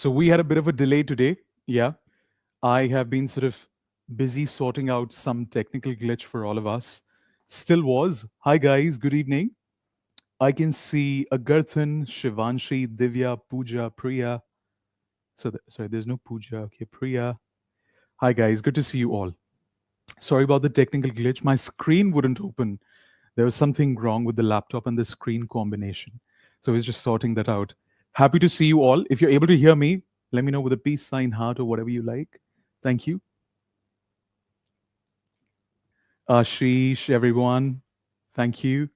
So we had a bit of a delay today. Yeah. I have been sort of busy sorting out some technical glitch for all of us. Still was. Hi, guys. Good evening. I can see Agarthan, Shivanshi, Divya, Pooja, Priya. Sorry, there's no Pooja. Okay, Priya. Hi, guys. Good to see you all. Sorry about the technical glitch. My screen wouldn't open. There was something wrong with the laptop and the screen combination. So I was just sorting that out. Happy to see you all. If you're able to hear me, let me know with a peace sign, heart, or whatever you like. Thank you. Ashish, everyone. Thank you.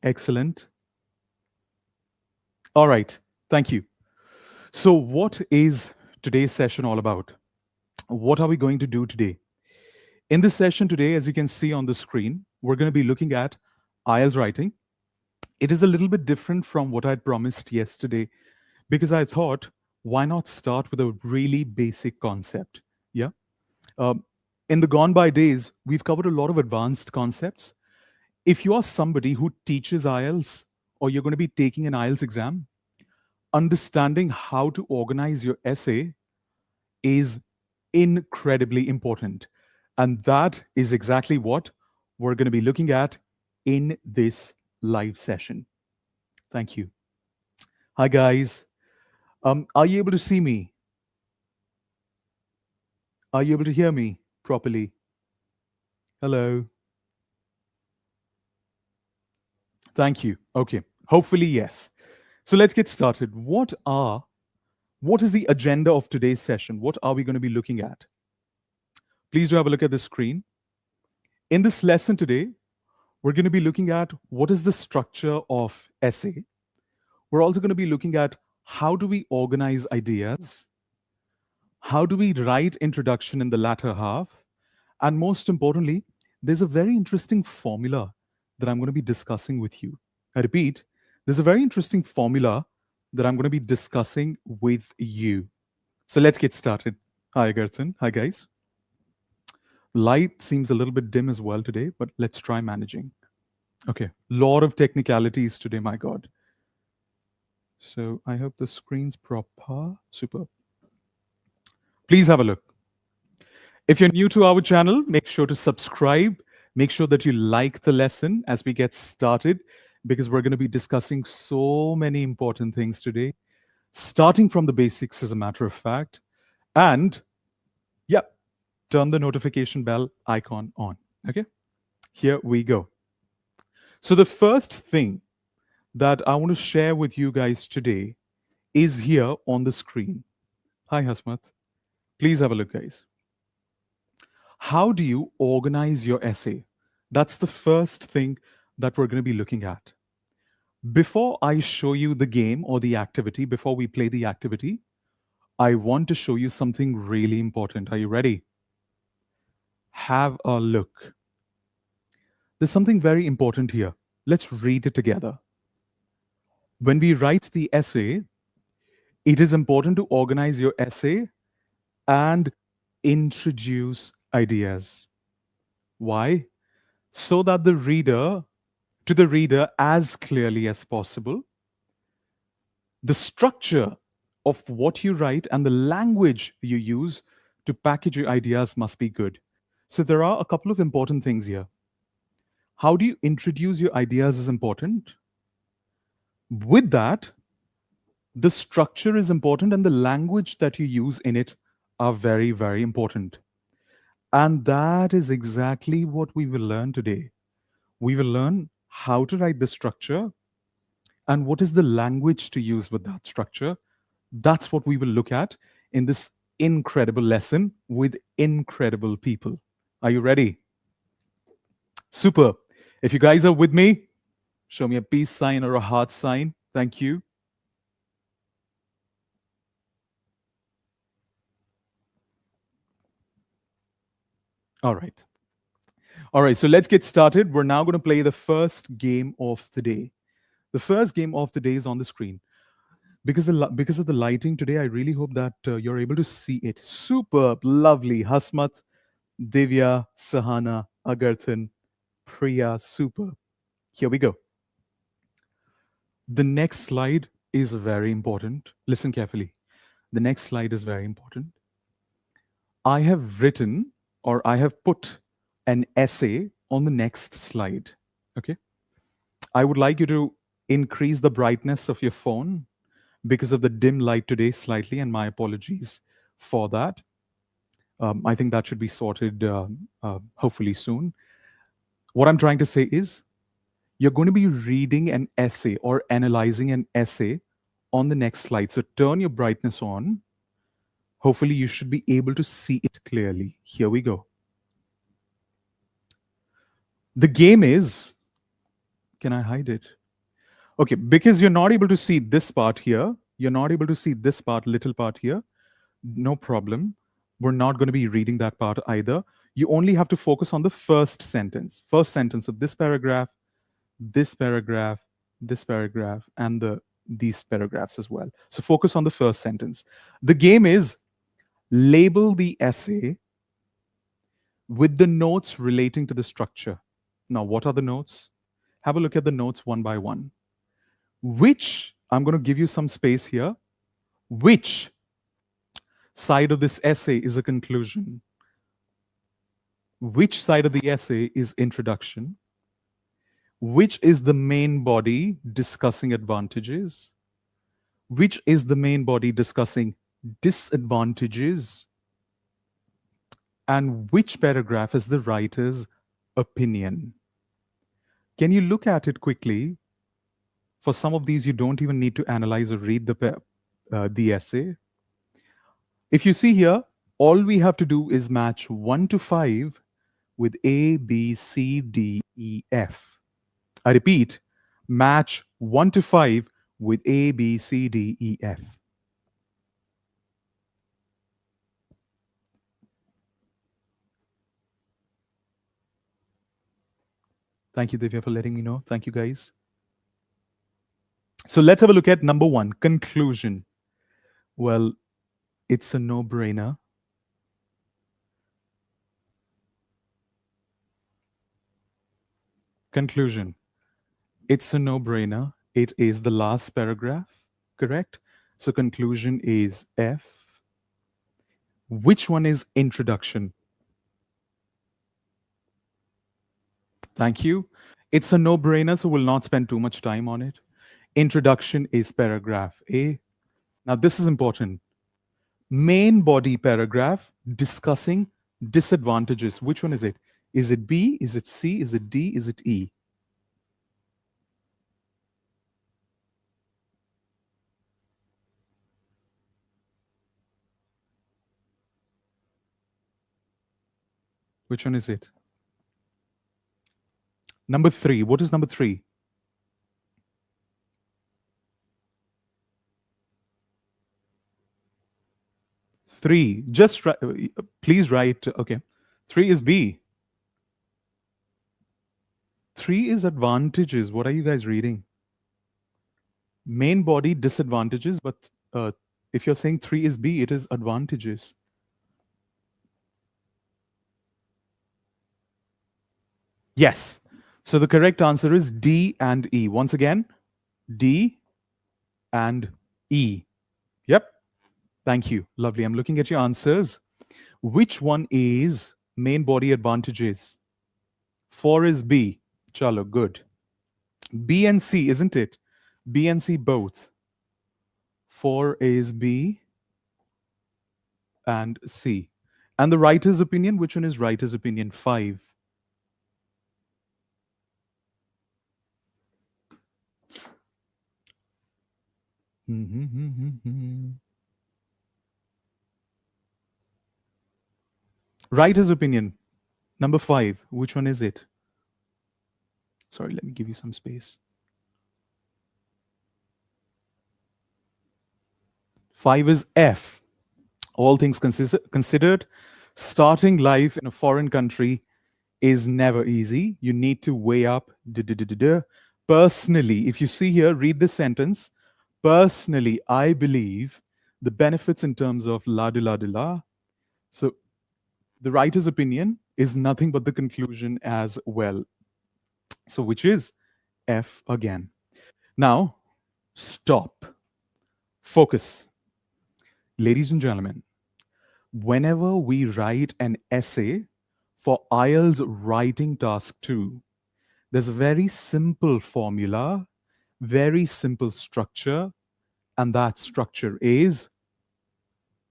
Excellent. All right. Thank you. So, what is today's session all about? What are we going to do today? In this session today, as you can see on the screen, we're going to be looking at IELTS writing. It is a little bit different from what I'd promised yesterday because I thought, why not start with a really basic concept? Yeah. Um, in the gone by days, we've covered a lot of advanced concepts. If you are somebody who teaches IELTS or you're going to be taking an IELTS exam, understanding how to organize your essay is incredibly important. And that is exactly what we're going to be looking at in this live session. Thank you. Hi, guys. Are you able to see me? Are you able to hear me properly? Hello. Thank you. Okay. Hopefully, yes. So let's get started. What is the agenda of today's session? What are we going to be looking at? Please do have a look at the screen. In this lesson today, we're going to be looking at what is the structure of essay. We're also going to be looking at how do we organize ideas? How do we write introduction in the latter half? And most importantly, there's a very interesting formula that I'm going to be discussing with you. I repeat, there's a very interesting formula that I'm going to be discussing with you. So let's get started. Hi, Gerthan. Hi, guys. Light seems a little bit dim as well today, but let's try managing. Okay, lot of technicalities today, my God. So I hope the screen's proper. Super. Please have a look. If you're new to our channel, make sure to subscribe. Make sure that you like the lesson as we get started, because we're going to be discussing so many important things today, starting from the basics, as a matter of fact. And yeah, turn the notification bell icon on. Okay, here we go. So, the first thing that I want to share with you guys today is here on the screen. Hi, Hasmat. Please have a look, guys. How do you organize your essay? That's the first thing that we're going to be looking at. Before I show you the game or the activity, before we play the activity, I want to show you something really important. Are you ready? Have a look. There's something very important here. Let's read it together. When we write the essay, it is important to organize your essay and introduce ideas. Why? So that to the reader as clearly as possible, the structure of what you write and the language you use to package your ideas must be good. So there are a couple of important things here. How do you introduce your ideas is important. With that, the structure is important and the language that you use in it are very, very important. And that is exactly what we will learn today. We will learn how to write the structure and what is the language to use with that structure. That's what we will look at in this incredible lesson with incredible people. Are you ready? Super. If you guys are with me, show me a peace sign or a heart sign. Thank you. All right. All right, so let's get started. We're now going to play the first game of the day. The first game of the day is on the screen. Because of the lighting today, I really hope that you're able to see it. Superb, lovely. Hasmat, Divya, Sahana, Agarthan, Priya, super. Here we go. The next slide is very important. Listen carefully. The next slide is very important. I have written or I have put an essay on the next slide. Okay. I would like you to increase the brightness of your phone because of the dim light today slightly, and my apologies for that. I think that should be sorted hopefully soon. What I'm trying to say is you're going to be reading an essay or analyzing an essay on the next slide. So turn your brightness on. Hopefully, you should be able to see it clearly. Here we go. The game is, can I hide it? Okay, because you're not able to see this part here, you're not able to see this part, little part here, no problem. We're not going to be reading that part either. You only have to focus on the first sentence of this paragraph, this paragraph, this paragraph, and these paragraphs as well. So focus on the first sentence. The game is label the essay with the notes relating to the structure. Now, what are the notes? Have a look at the notes one by one. Which, I'm going to give you some space here, which side of this essay is a conclusion? Which side of the essay is introduction? Which is the main body discussing advantages? Which is the main body discussing disadvantages? And which paragraph is the writer's opinion? Can you look at it quickly? For some of these, you don't even need to analyze or read the essay. If you see here, all we have to do is match 1 to 5 with A, B, C, D, E, F. I repeat, match 1 to 5 with A, B, C, D, E, F. Thank you, Divya, for letting me know. Thank you, guys. So let's have a look at number 1, conclusion. Well, it's a no-brainer. Conclusion. It's a no-brainer. It is the last paragraph, correct? So conclusion is F. Which one is introduction? Thank you. It's a no-brainer, so we'll not spend too much time on it. Introduction is paragraph A. Now, this is important. Main body paragraph discussing disadvantages. Which one is it? Is it B? Is it C? Is it D? Is it E? Which one is it? Number 3. What is number 3? Three. Just please write. Okay. 3 is B. 3 is advantages. What are you guys reading? Main body disadvantages, but if you're saying 3 is B, it is advantages. Yes. So the correct answer is D and E. Once again, D and E. Yep. Thank you. Lovely. I'm looking at your answers. Which one is main body advantages? 4 is B. Chalo, good. B and C, isn't it? B and C both. 4 is B and C. And the writer's opinion, which one is writer's opinion? 5. Writer's opinion, number 5. Which one is it? Sorry, let me give you some space. 5 is F. All things considered, starting life in a foreign country is never easy. You need to weigh up. Personally, if you see here, read this sentence. Personally, I believe the benefits in terms of la de la de la. So the writer's opinion is nothing but the conclusion as well. So which is F again. Now, stop. Focus. Ladies and gentlemen, whenever we write an essay for IELTS Writing Task 2, there's a very simple formula, very simple structure, and that structure is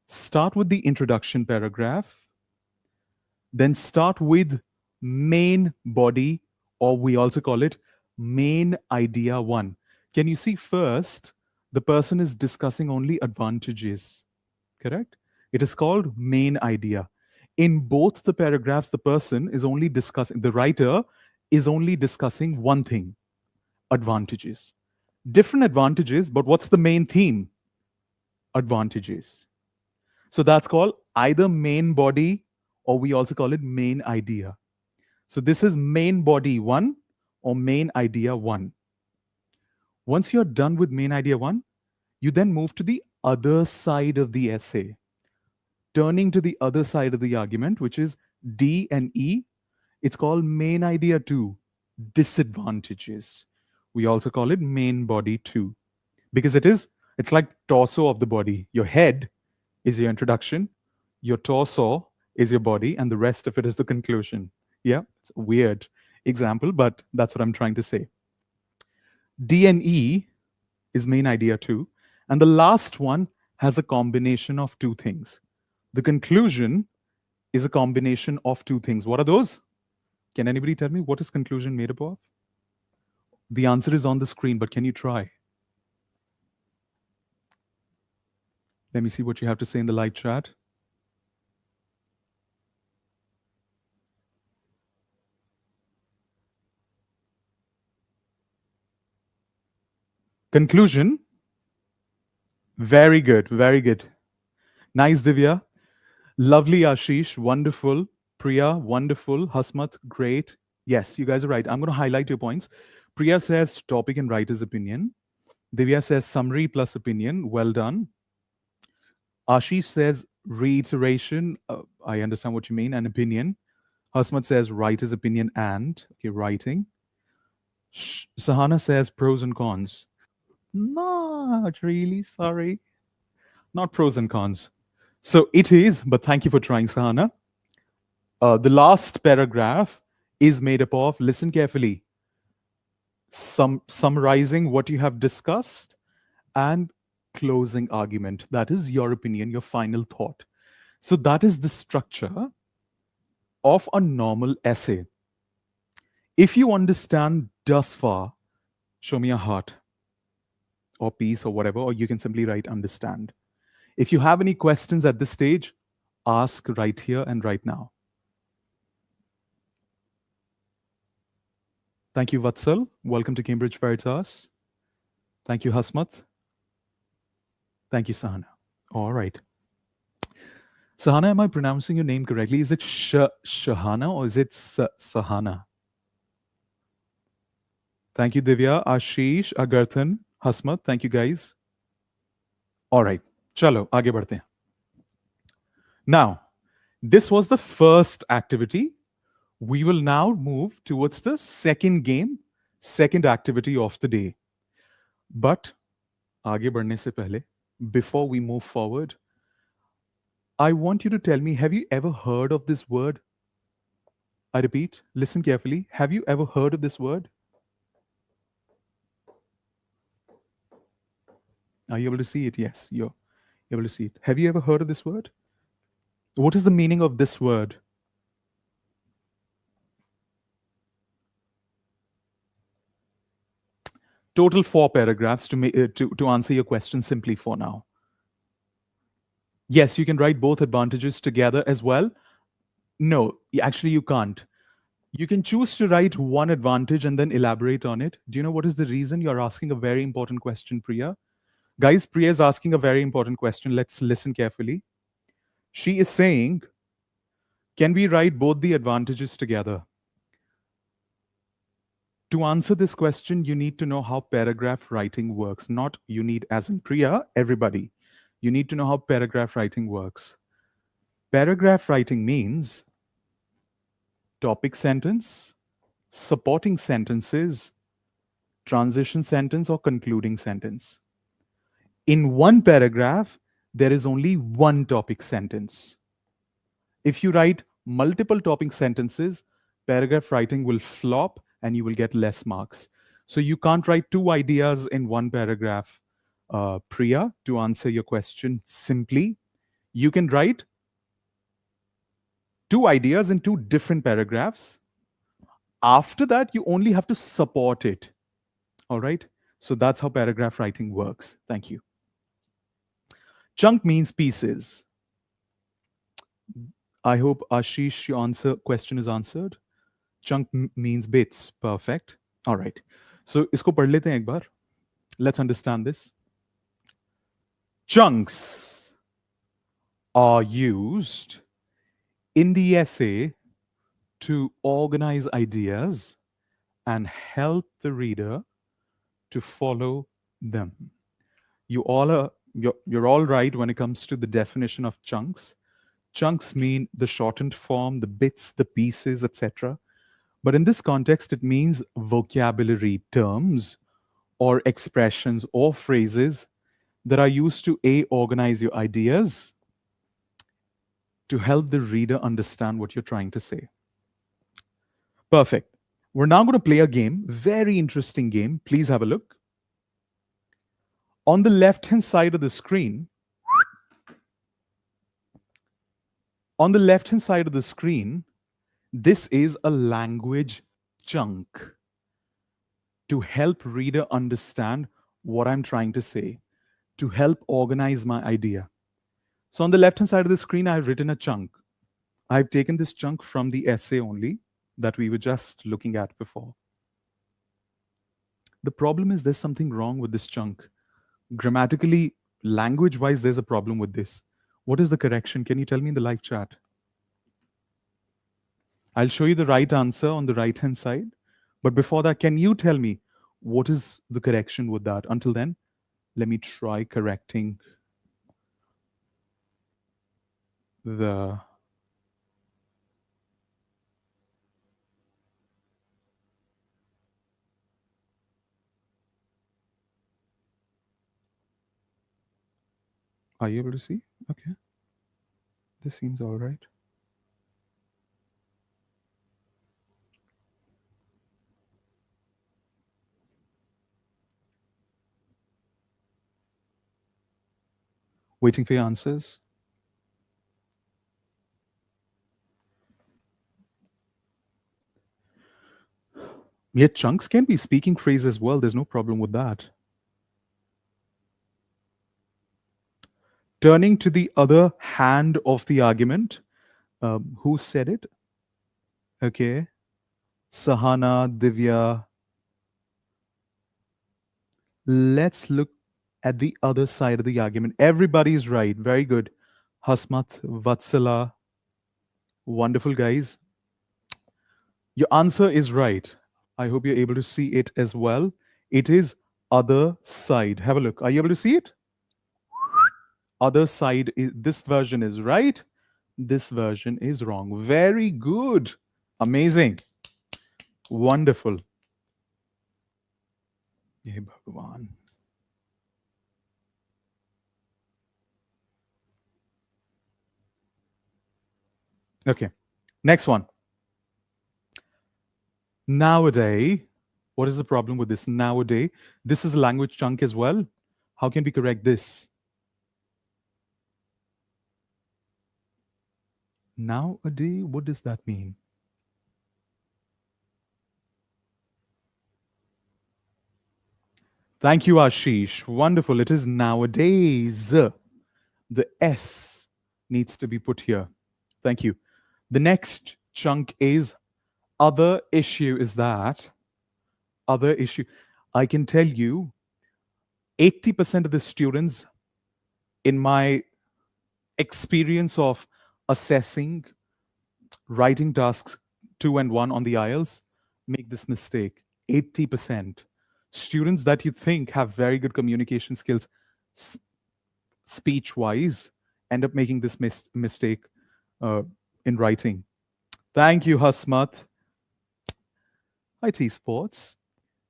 start with the introduction paragraph, then start with main body, or we also call it main idea one. Can you see first, the person is discussing only advantages, correct? It is called main idea. In both the paragraphs, the person is only discussing, the writer is only discussing one thing, advantages. Different advantages, but what's the main theme? Advantages. So that's called either main body or we also call it main idea. So this is main body one or main idea one. Once you're done with main idea one, you then move to the other side of the essay, turning to the other side of the argument, which is D and E. It's called main idea two, disadvantages. We also call it main body two because it's like torso of the body. Your head is your introduction, your torso is your body, and the rest of it is the conclusion. Yeah, it's a weird example, but that's what I'm trying to say. D and E is main idea two. And the last one has a combination of two things. The conclusion is a combination of two things. What are those? Can anybody tell me what is conclusion made up of? The answer is on the screen, but can you try? Let me see what you have to say in the live chat. Conclusion. Very good, very good. Nice, Divya. Lovely, Ashish. Wonderful. Priya, wonderful. Hasmat, great. Yes, you guys are right. I'm going to highlight your points. Priya says topic and writer's opinion. Divya says summary plus opinion. Well done. Ashish says reiteration. I understand what you mean. And opinion. Hasmat says writer's opinion and. Okay, writing. Sahana says pros and cons. Not really. Sorry. Not pros and cons. So it is, but thank you for trying, Sahana. The last paragraph is made up of, listen carefully, summarizing what you have discussed and closing argument. That is your opinion, your final thought. So that is the structure of a normal essay. If you understand thus far, show me a heart or peace or whatever, or you can simply write understand. If you have any questions at this stage, ask right here and right now. Thank you, Vatsal. Welcome to Cambridge Veritas. Thank you, Hasmat. Thank you, Sahana. All right. Sahana, am I pronouncing your name correctly? Is it Shahana or is it Sahana? Thank you, Divya, Ashish, Agarthan, Hasmat. Thank you, guys. All right. Chalo, aage badhte hain. Now, this was the first activity. We will now move towards the second game, second activity of the day. But aage badhne se pehle, before we move forward, I want you to tell me, have you ever heard of this word? I repeat, listen carefully. Have you ever heard of this word? Are you able to see it? Yes, you're able to see it. Have you ever heard of this word? What is the meaning of this word? Total 4 paragraphs to answer your question simply for now. Yes, you can write both advantages together as well. No, actually you can't. You can choose to write one advantage and then elaborate on it. Do you know what is the reason? You're asking a very important question, Priya. Guys, Priya is asking a very important question. Let's listen carefully. She is saying, can we write both the advantages together? To answer this question, you need to know how paragraph writing works. Not you need as in Priya, everybody. You need to know how paragraph writing works. Paragraph writing means topic sentence, supporting sentences, transition sentence, or concluding sentence. In one paragraph, there is only one topic sentence. If you write multiple topic sentences, paragraph writing will flop and you will get less marks. So you can't write two ideas in one paragraph. Priya, to answer your question simply, you can write two ideas in two different paragraphs. After that, you only have to support it. All right. So that's how paragraph writing works. Thank you. Chunk means pieces. I hope Ashish, your question is answered. Chunk means bits. Perfect. All right. So isko पढ़ लेते हैं एक बार. Let's understand this. Chunks are used in the essay to organize ideas and help the reader to follow them. You're all right when it comes to the definition of chunks. Chunks mean the shortened form, the bits, the pieces, etc. But in this context, it means vocabulary terms or expressions or phrases that are used to A, organize your ideas, to help the reader understand what you're trying to say. Perfect. We're now going to play a game, very interesting game. Please have a look. On the left-hand side of the screen, this is a language chunk to help reader understand what I'm trying to say, to help organize my idea. So on the left-hand side of the screen, I've written a chunk. I've taken this chunk from the essay only that we were just looking at before. The problem is there's something wrong with this chunk. Grammatically, language-wise, there's a problem with this. What is the correction? Can you tell me in the live chat? I'll show you the right answer on the right-hand side. But before that, can you tell me what is the correction with that? Until then, let me try correcting the... Are you able to see? Okay. This seems all right. Waiting for your answers. Yet chunks can be speaking phrase as well. There's no problem with that. Turning to the other hand of the argument, who said it? Okay. Sahana, Divya. Let's look at the other side of the argument. Everybody is right. Very good. Hasmat, Vatsala. Wonderful, guys. Your answer is right. I hope you're able to see it as well. It is other side. Have a look. Are you able to see it? Other side, this version is right. This version is wrong. Very good. Amazing. Wonderful. Hey, Bhagwan. Okay. Next one. Nowadays. What is the problem with this? Nowadays. This is a language chunk as well. How can we correct this? Nowadays, what does that mean? Thank you, Ashish. Wonderful. It is nowadays. The S needs to be put here. Thank you. The next chunk is other issue. Is that other issue? I can tell you 80% of the students in my experience of assessing writing tasks 2 and 1 on the IELTS make this mistake. 80%. Students that you think have very good communication skills speech wise end up making this mistake in writing. Thank you, Hasmat. IT Sports.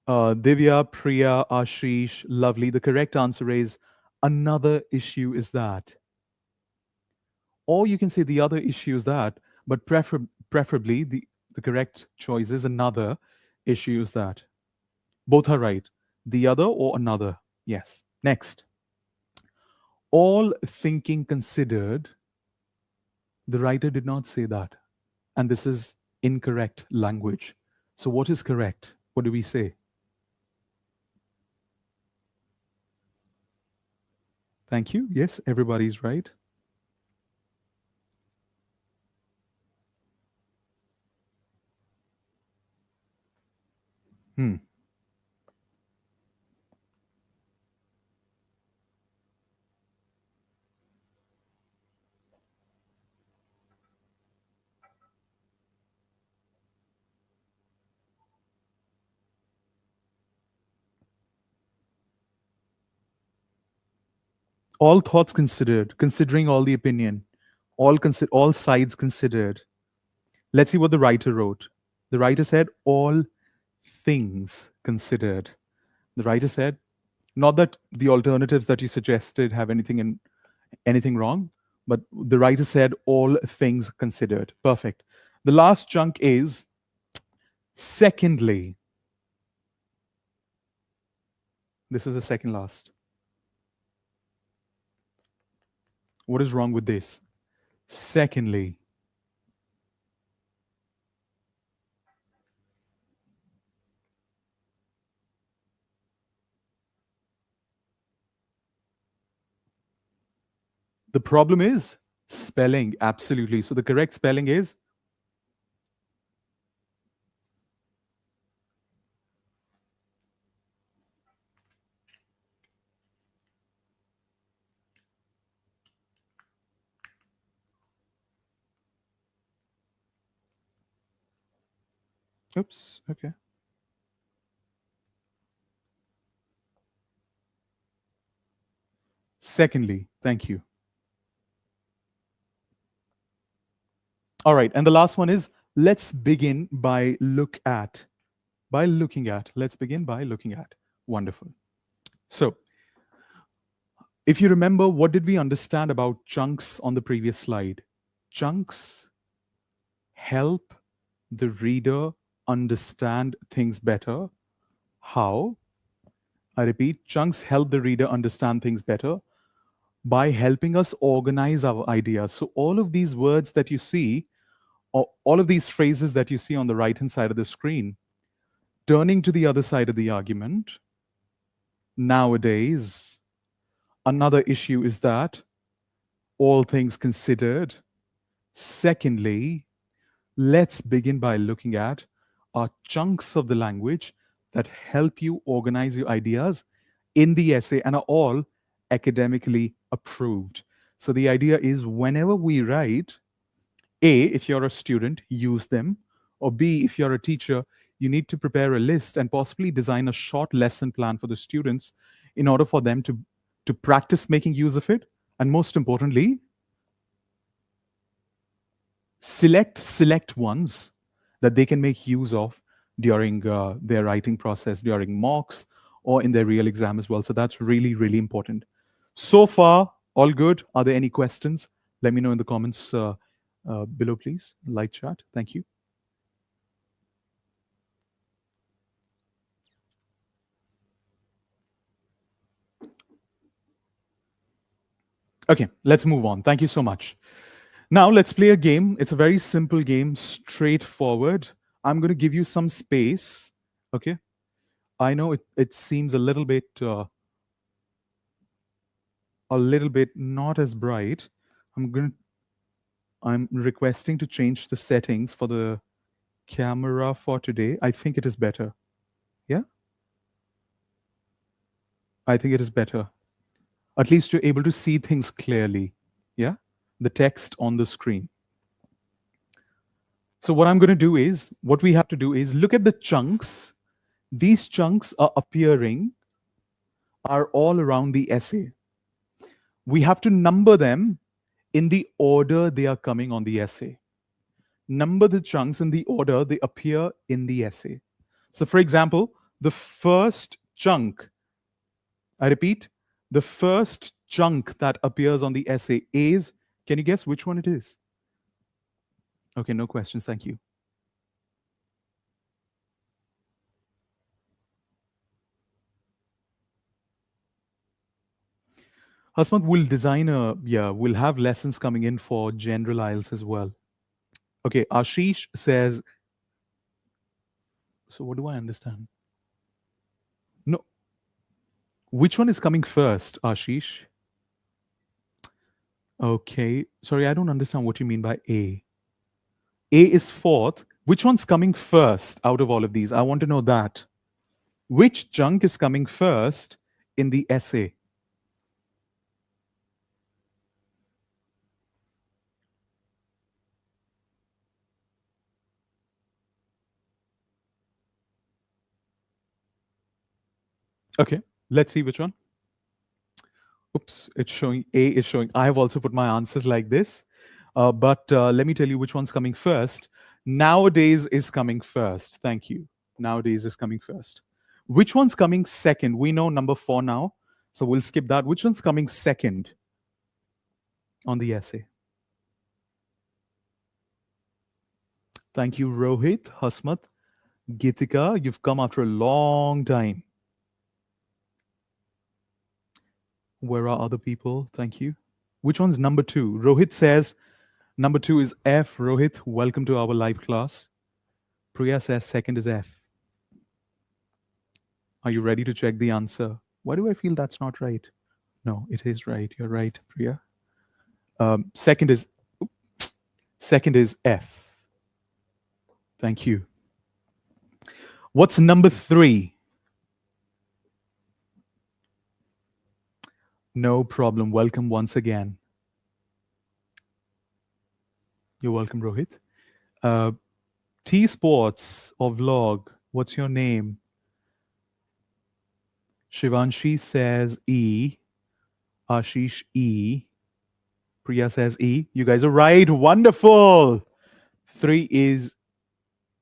Divya, Priya, Ashish, lovely. The correct answer is Another issue is that, or you can say the other issue is that, but preferably the correct choice is another issue is that. Both are right. The other or another. Yes. Next. All thinking considered, the writer did not say that. And this is incorrect language. So, what is correct? What do we say? Thank you. Yes, everybody's right. Hmm. All thoughts considered, considering all the opinion, all sides considered. Let's see what the writer wrote. The writer said, all things considered. The writer said, not that the alternatives that you suggested have anything wrong, but the writer said, all things considered. Perfect. The last chunk is, secondly. This is the second last. What is wrong with this? Secondly, the problem is spelling. Absolutely. So the correct spelling is, oops, okay. Secondly, thank you. All right. And the last one is, let's begin by looking at. Let's begin by looking at. Wonderful. So, if you remember, what did we understand about chunks on the previous slide? Chunks help the reader understand things better. How? I repeat, chunks help the reader understand things better by helping us organize our ideas. So, all of these words that you see, or all of these phrases that you see on the right hand side of the screen, turning to the other side of the argument, nowadays, another issue is that, all things considered. Secondly, let's begin by looking at are chunks of the language that help you organize your ideas in the essay and are all academically approved. So the idea is whenever we write, A, if you're a student, use them, or B, if you're a teacher, you need to prepare a list and possibly design a short lesson plan for the students in order for them to practice making use of it. And most importantly, select ones that they can make use of during their writing process, during mocks, or in their real exam as well. So that's really, really important. So far, all good. Are there any questions? Let me know in the comments below, please. Live chat. Thank you. Okay, let's move on. Thank you so much. Now let's play a game. It's a very simple game, straightforward. I'm going to give you some space. Okay. I know it seems a little bit not as bright. I'm requesting to change the settings for the camera for today. I think it is better. Yeah? I think it is better. At least you're able to see things clearly. Yeah? The text on the screen. So what I'm going to do is, what we have to do is look at the chunks. These chunks are all around the essay. We have to number them in the order they are coming on the essay. Number the chunks in the order they appear in the essay. So, for example, the first chunk, I repeat, The first chunk that appears on the essay is, can you guess which one it is? Okay, no questions, thank you. Hasmat will design we'll have lessons coming in for general IELTS as well. Okay, Ashish says, so what do I understand? No, which one is coming first, Ashish? Okay, sorry, I don't understand what you mean by A. A is fourth. Which one's coming first out of all of these? I want to know that. Which chunk is coming first in the essay? Okay, let's see which one. Oops, it's showing A is showing. I have also put my answers like this. But let me tell you which one's coming first. Nowadays is coming first. Thank you. Nowadays is coming first. Which one's coming second? We know number 4 now. So we'll skip that. Which one's coming second on the essay? Thank you, Rohit, Hasmat, Gitika. You've come after a long time. Where are other people? Thank you. Which one's number 2? Rohit says number 2 is F. Rohit, welcome to our live class. Priya says second is F. Are you ready to check the answer? Why do I feel that's not right? No, it is right. You're right, Priya. Second is F. Thank you. What's number 3? No problem. Welcome once again. You're welcome, Rohit. T Sports or Vlog, what's your name? Shivanshi says E. Ashish E. Priya says E. You guys are right. Wonderful. 3 is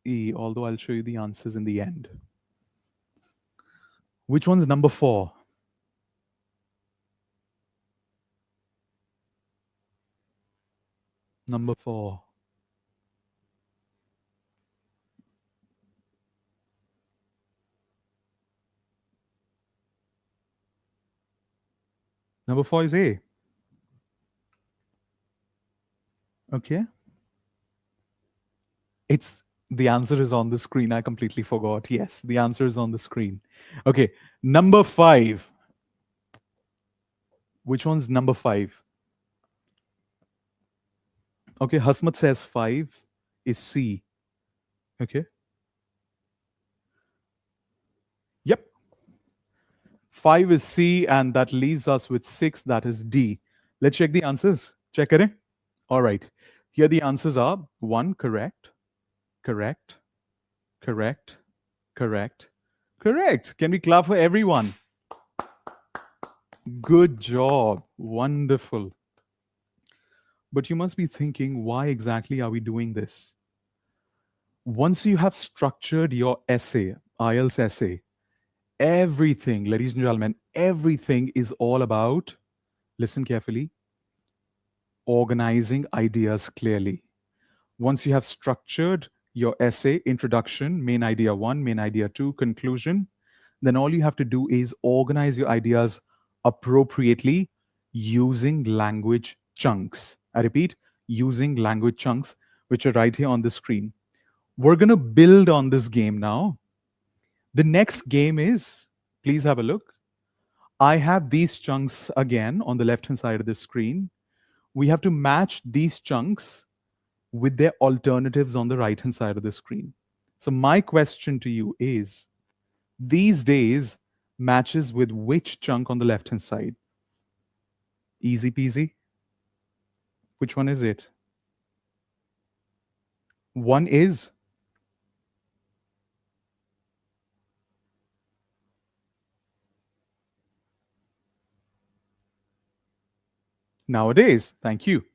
E, although I'll show you the answers in the end. Which one's number 4? Number 4. Number 4 is A. Okay. The answer is on the screen. I completely forgot. Yes, the answer is on the screen. Okay. Number 5. Which one's number 5? Okay. Hasmat says 5 is C. Okay. Yep. 5 is C, and that leaves us with 6. That is D. Let's check the answers. Check it. All right. Here the answers are 1 correct, correct, correct, correct, correct. Can we clap for everyone? Good job. Wonderful. But you must be thinking, why exactly are we doing this? Once you have structured your essay, IELTS essay, everything, ladies and gentlemen, everything is all about, listen carefully, organizing ideas clearly. Once you have structured your essay, introduction, main idea 1, main idea 2, conclusion, then all you have to do is organize your ideas appropriately using language chunks. I repeat, using language chunks, which are right here on the screen. We're going to build on this game now. The next game is, please have a look. I have these chunks again on the left-hand side of the screen. We have to match these chunks with their alternatives on the right-hand side of the screen. So my question to you is, these days matches with which chunk on the left-hand side? Easy peasy. Which one is it? One is nowadays. Thank you.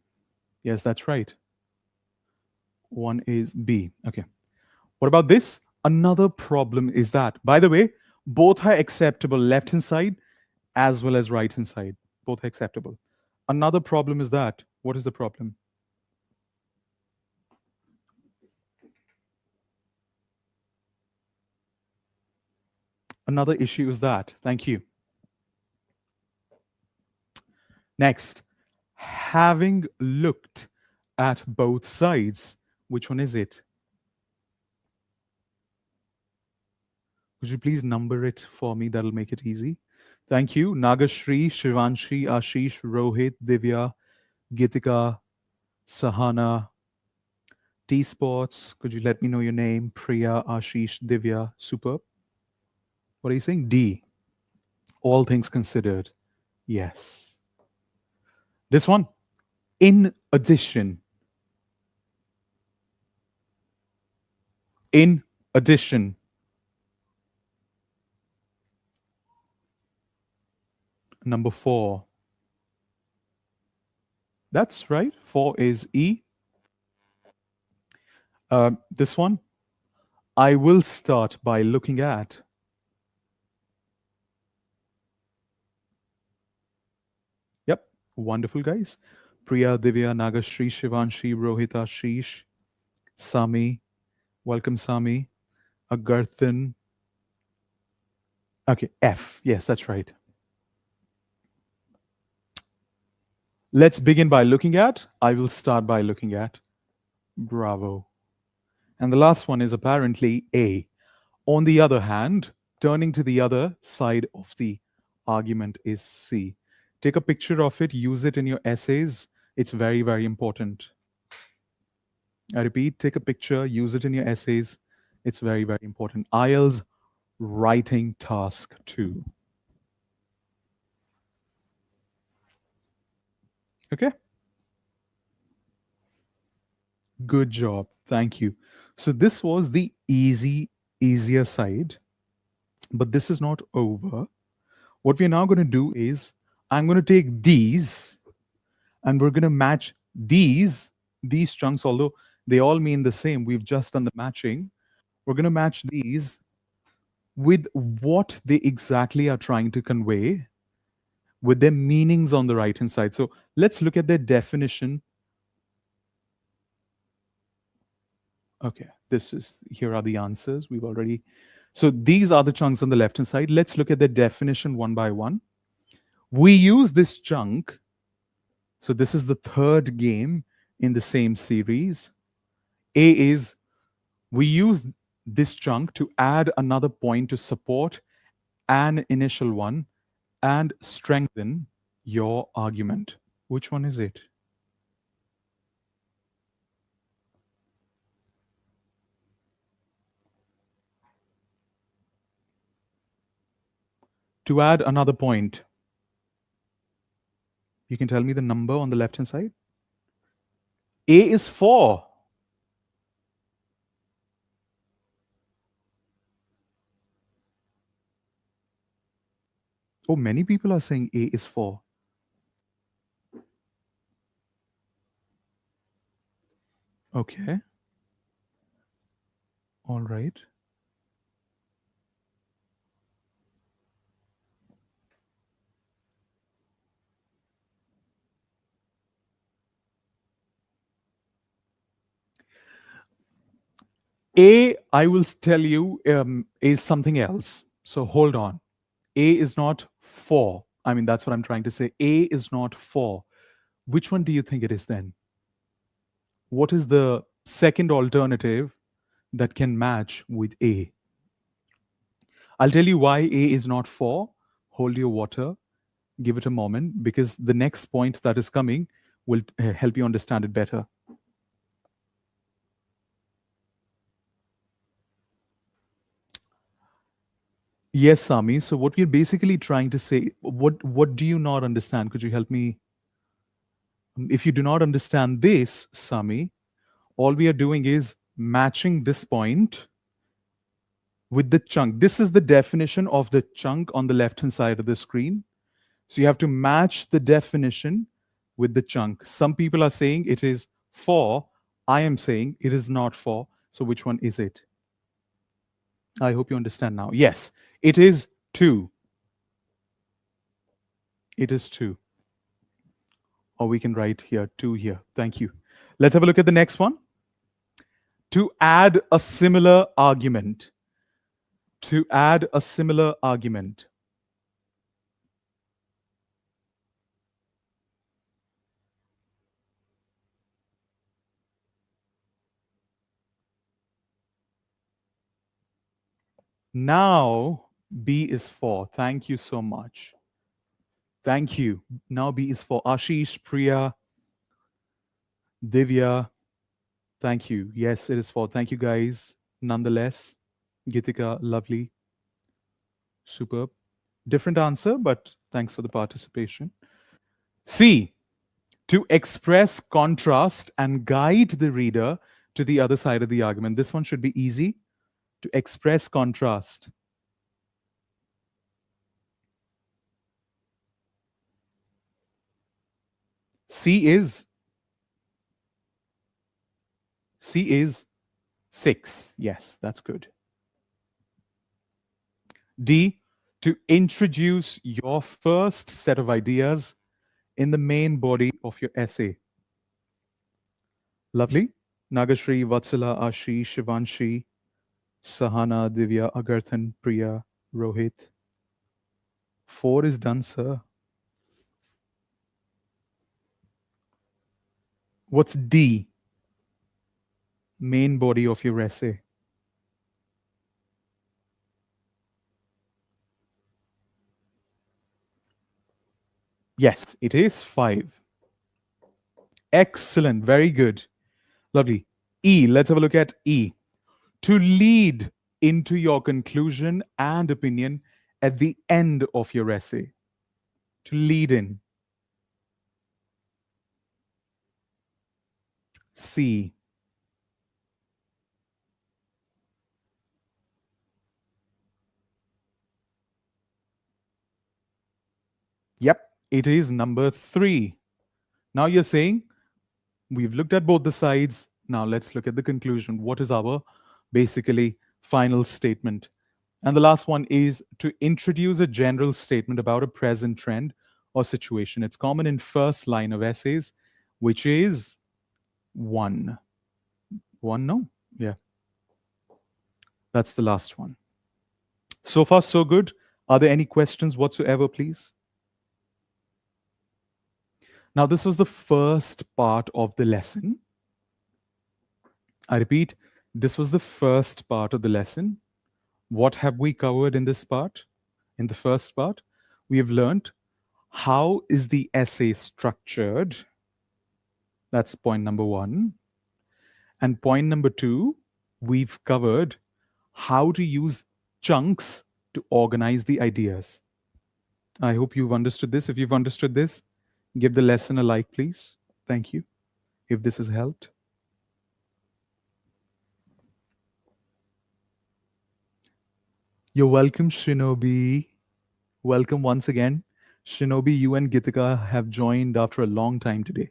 Yes, that's right. One is B. Okay. What about this? Another problem is that, by the way, both are acceptable left-hand side as well as right hand side. Both acceptable. Another problem is that, what is the problem? Another issue is that, thank you. Next, having looked at both sides, which one is it? Could you please number it for me? That'll make it easy. Thank you. Nagashri, Shivanshi, Ashish, Rohit, Divya, Gitika, Sahana, T Sports. Could you let me know your name? Priya, Ashish, Divya. Superb. What are you saying? D. All things considered. Yes. This one. In addition. In addition. Number 4. That's right. 4 is E. This one. I will start by looking at. Yep. Wonderful, guys. Priya, Divya, Nagashri, Shivanshi, Rohita, Ashish, Sami. Welcome, Sami. Agarthan. Okay, F. Yes, that's right. Let's begin by looking at. I will start by looking at. Bravo. And the last one is apparently A. On the other hand, turning to the other side of the argument is C. Take a picture of it, use it in your essays. It's very, very important. I repeat, take a picture, use it in your essays. It's very, very important. IELTS Writing Task 2. Okay? Good job. Thank you. So this was the easier side, but this is not over. What we're now going to do is I'm going to take these and we're going to match these chunks, although they all mean the same. We've just done the matching. We're going to match these with what they exactly are trying to convey, with their meanings on the right hand side. So let's look at their definition. Okay, here are the answers. We've already, so these are the chunks on the left hand side. Let's look at the definition one by one. We use this chunk. So this is the third game in the same series. A is, we use this chunk to add another point to support an initial one and strengthen your argument. Which one is it? To add another point. You can tell me the number on the left hand side. A is 4. Oh, many people are saying A is 4. Okay. All right. A, I will tell you, is something else. So hold on. A is not 4. I mean, that's what I'm trying to say. A is not 4. Which one do you think it is then? What is the second alternative that can match with A? I'll tell you why A is not 4. Hold your water. Give it a moment, because the next point that is coming will help you understand it better. Yes, Sami. So what we're basically trying to say, what do you not understand? Could you help me? If you do not understand this, Sami, all we are doing is matching this point with the chunk. This is the definition of the chunk on the left-hand side of the screen. So you have to match the definition with the chunk. Some people are saying it is 4. I am saying it is not 4. So which one is it? I hope you understand now. Yes, it is 2. It is 2. Or we can write here 2 here. Thank you. Let's have a look at the next one. To add a similar argument. To add a similar argument. Now B is for. Thank you so much. Thank you. Now B is for Ashish, Priya, Divya. Thank you. Yes, it is for. Thank you, guys. Nonetheless, Gitika, lovely, superb. Different answer, but thanks for the participation. C, to express contrast and guide the reader to the other side of the argument. This one should be easy. To express contrast. C is 6. Yes, that's good. D, to introduce your first set of ideas in the main body of your essay. Lovely. Nagashri, Vatsala, Ashish, Shivanshi, Sahana, Divya, Agarthan, Priya, Rohit. 4 is done, sir. What's D? Main body of your essay. Yes, it is 5. Excellent. Very good. Lovely. E. Let's have a look at E. To lead into your conclusion and opinion at the end of your essay. To lead in. C. Yep, it is number 3. Now you're saying we've looked at both the sides. Now let's look at the conclusion. What is our basically final statement? And the last one is to introduce a general statement about a present trend or situation. It's common in first line of essays, which is 1. 1, no? Yeah. That's the last one. So far, so good. Are there any questions whatsoever, please? Now, this was the first part of the lesson. I repeat, this was the first part of the lesson. What have we covered in this part? In the first part, we have learned how is the essay structured. That's point number 1. And point number 2, we've covered how to use chunks to organize the ideas. I hope you've understood this. If you've understood this, give the lesson a like, please. Thank you. If this has helped. You're welcome, Shinobi. Welcome once again. Shinobi, you and Gitika have joined after a long time today.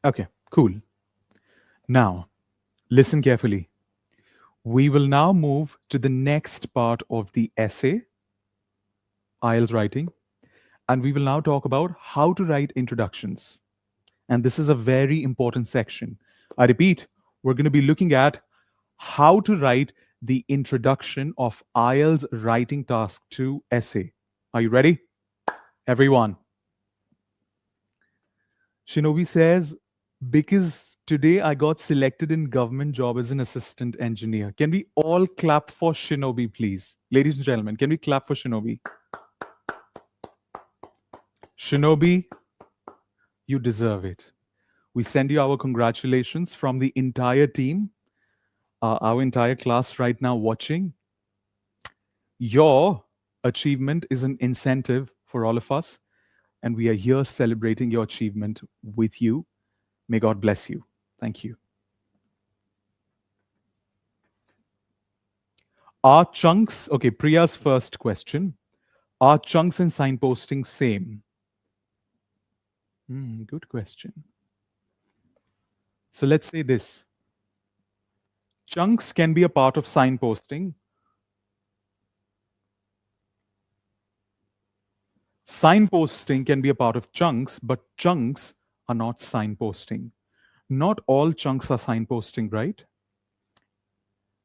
Okay, cool. Now, listen carefully. We will now move to the next part of the essay, IELTS writing, and we will now talk about how to write introductions. And this is a very important section. I repeat, we're going to be looking at how to write the introduction of IELTS Writing Task 2 essay. Are you ready? Everyone. Shinobi says, because today I got selected in government job as an assistant engineer. Can we all clap for Shinobi, please? Ladies and gentlemen, can we clap for Shinobi? Shinobi, you deserve it. We send you our congratulations from the entire team, our entire class right now watching. Your achievement is an incentive for all of us, and we are here celebrating your achievement with you. May God bless you. Thank you. Are chunks, okay, Priya's first question. Are chunks and signposting same? Good question. So let's say this. Chunks can be a part of signposting. Signposting can be a part of chunks, but chunks are not signposting. Not all chunks are signposting, right?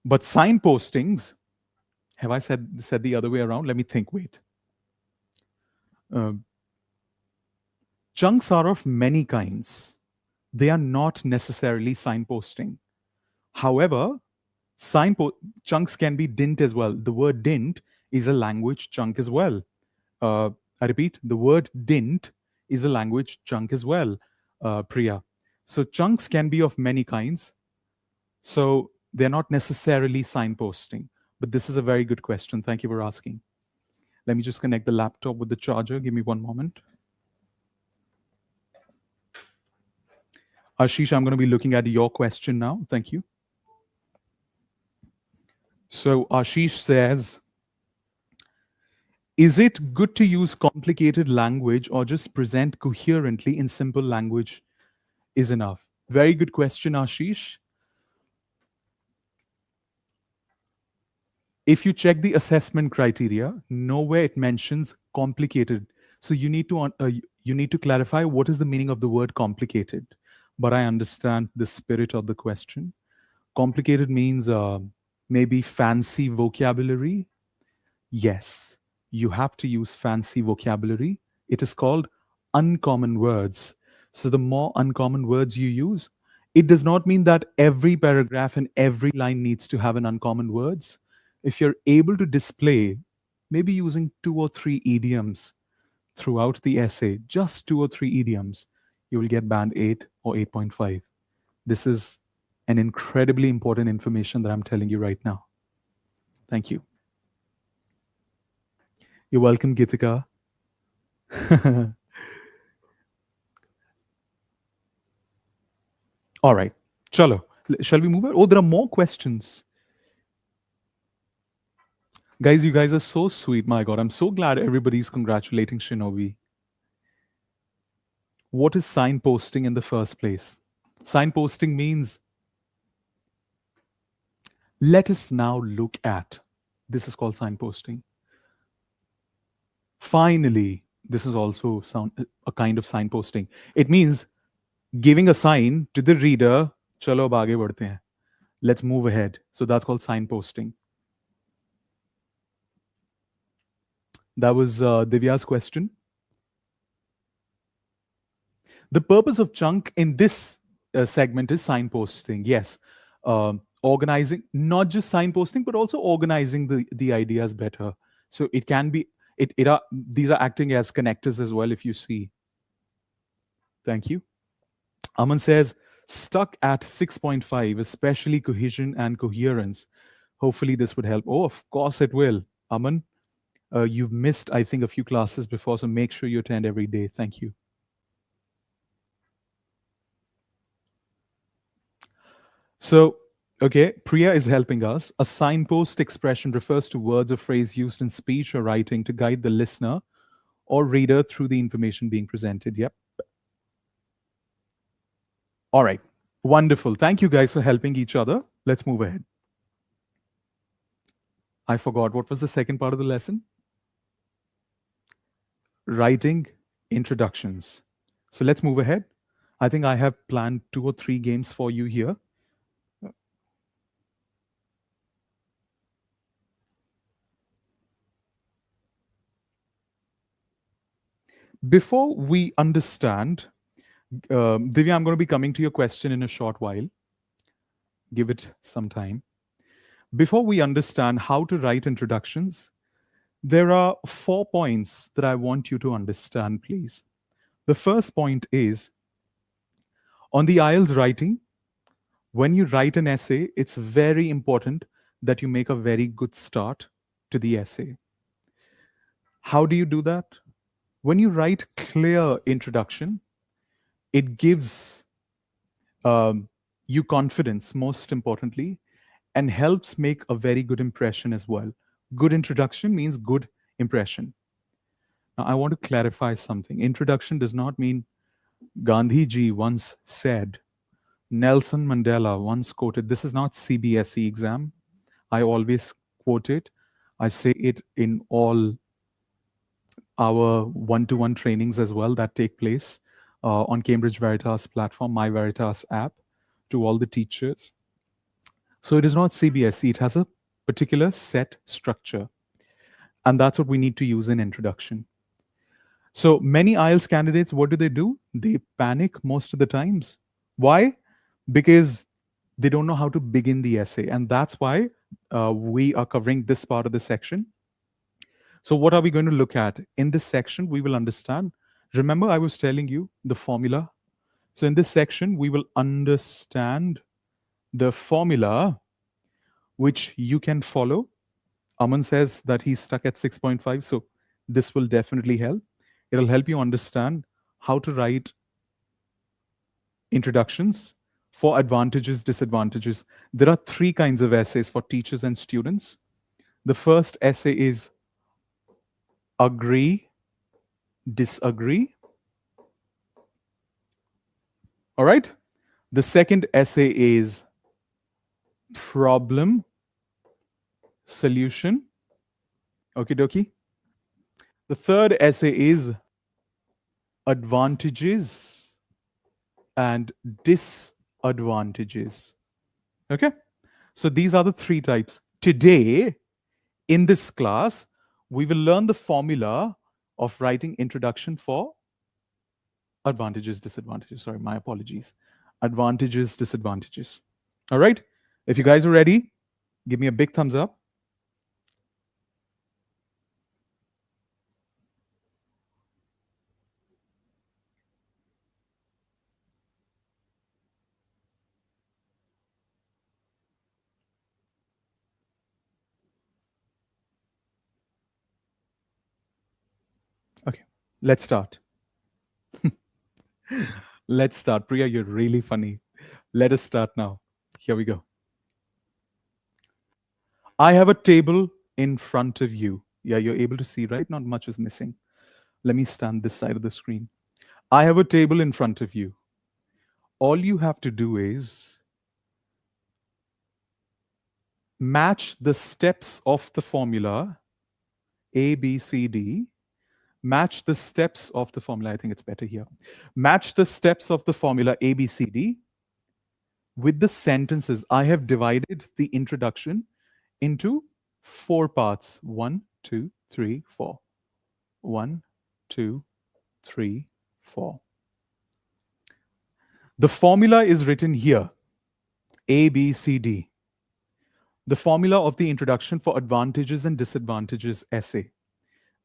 But signpostings, have I said the other way around? Let me think. Wait. Uh, Chunks are of many kinds. They are not necessarily signposting. However, signpost chunks can be dint as well. The word dint is a language chunk as well. I repeat, the word dint is a language chunk as well, Priya. So chunks can be of many kinds. So they're not necessarily signposting. But this is a very good question. Thank you for asking. Let me just connect the laptop with the charger. Give me one moment. Ashish, I'm going to be looking at your question now. Thank you. So Ashish says, is it good to use complicated language or just present coherently in simple language is enough? Very good question, Ashish. If you check the assessment criteria, nowhere it mentions complicated. So you need to clarify what is the meaning of the word complicated. But I understand the spirit of the question. Complicated means maybe fancy vocabulary. Yes, you have to use fancy vocabulary. It is called uncommon words. So the more uncommon words you use, it does not mean that every paragraph and every line needs to have an uncommon words. If you're able to display, maybe using 2 or 3 idioms throughout the essay, just 2 or 3 idioms, you will get band 8 or 8.5. This is an incredibly important information that I'm telling you right now. Thank you. You're welcome, Gitika. All right. Chalo. Shall we move on? Oh, there are more questions. Guys, you guys are so sweet. My God, I'm so glad everybody's congratulating Shinobi. What is signposting in the first place? Signposting means let us now look at. This is called signposting. Finally, this is also a kind of signposting. It means giving a sign to the reader, chalo ab aage badhte hain. Let's move ahead. So that's called signposting. That was Divya's question. The purpose of chunk in this segment is signposting. Yes, organizing, not just signposting, but also organizing the ideas better. So it can be these are acting as connectors as well. If you see, thank you. Aman says stuck at 6.5, especially cohesion and coherence. Hopefully this would help. Oh, of course it will, Aman. You've missed, I think, a few classes before, so make sure you attend every day. Thank you. So, okay, Priya is helping us. A signpost expression refers to words or phrase used in speech or writing to guide the listener or reader through the information being presented. Yep. All right. Wonderful. Thank you guys for helping each other. Let's move ahead. I forgot. What was the second part of the lesson? Writing introductions. So let's move ahead. I think I have planned 2 or 3 games for you here. Before we understand, Divya, I'm going to be coming to your question in a short while. Give it some time. Before we understand how to write introductions, there are 4 points that I want you to understand, please. The first point is on the IELTS writing, when you write an essay, it's very important that you make a very good start to the essay. How do you do that? When you write clear introduction, it gives you confidence, most importantly, and helps make a very good impression as well. Good introduction means good impression. Now, I want to clarify something. Introduction does not mean Gandhi ji once said, Nelson Mandela once quoted. This is not CBSE exam. I always quote it. I say it in all our one-to-one trainings as well that take place on Cambridge Veritas platform, My Veritas app, to all the teachers. So it is not CBSE, it has a particular set structure. And that's what we need to use in introduction. So many IELTS candidates, what do? They panic most of the times. Why? Because they don't know how to begin the essay. And that's why we are covering this part of the section. So, what are we going to look at? In this section, we will understand. Remember, I was telling you the formula. So, in this section, we will understand the formula which you can follow. Aman says that he's stuck at 6.5. So, this will definitely help. It'll help you understand how to write introductions for advantages, disadvantages. There are three kinds of essays for teachers and students. The first essay is agree, disagree. All right. The second essay is problem, solution. Okie dokie. The third essay is advantages and disadvantages. Okay. So these are the three types. Today, in this class, we will learn the formula of writing introduction for advantages, disadvantages. Sorry, my apologies. Advantages, disadvantages. All right. If you guys are ready, give me a big thumbs up. Okay, let's start. Let's start. Priya, you're really funny. Let us start now. Here we go. I have a table in front of you. Yeah, you're able to see, right? Not much is missing. Let me stand this side of the screen. I have a table in front of you. All you have to do is match the steps of the formula A, B, C, D. Match the steps of the formula. I think it's better here. Match the steps of the formula A, B, C, D with the sentences. I have divided the introduction into four parts. 1, 2, 3, 4. 1, 2, 3, 4. The formula is written here A, B, C, D. The formula of the introduction for advantages and disadvantages essay.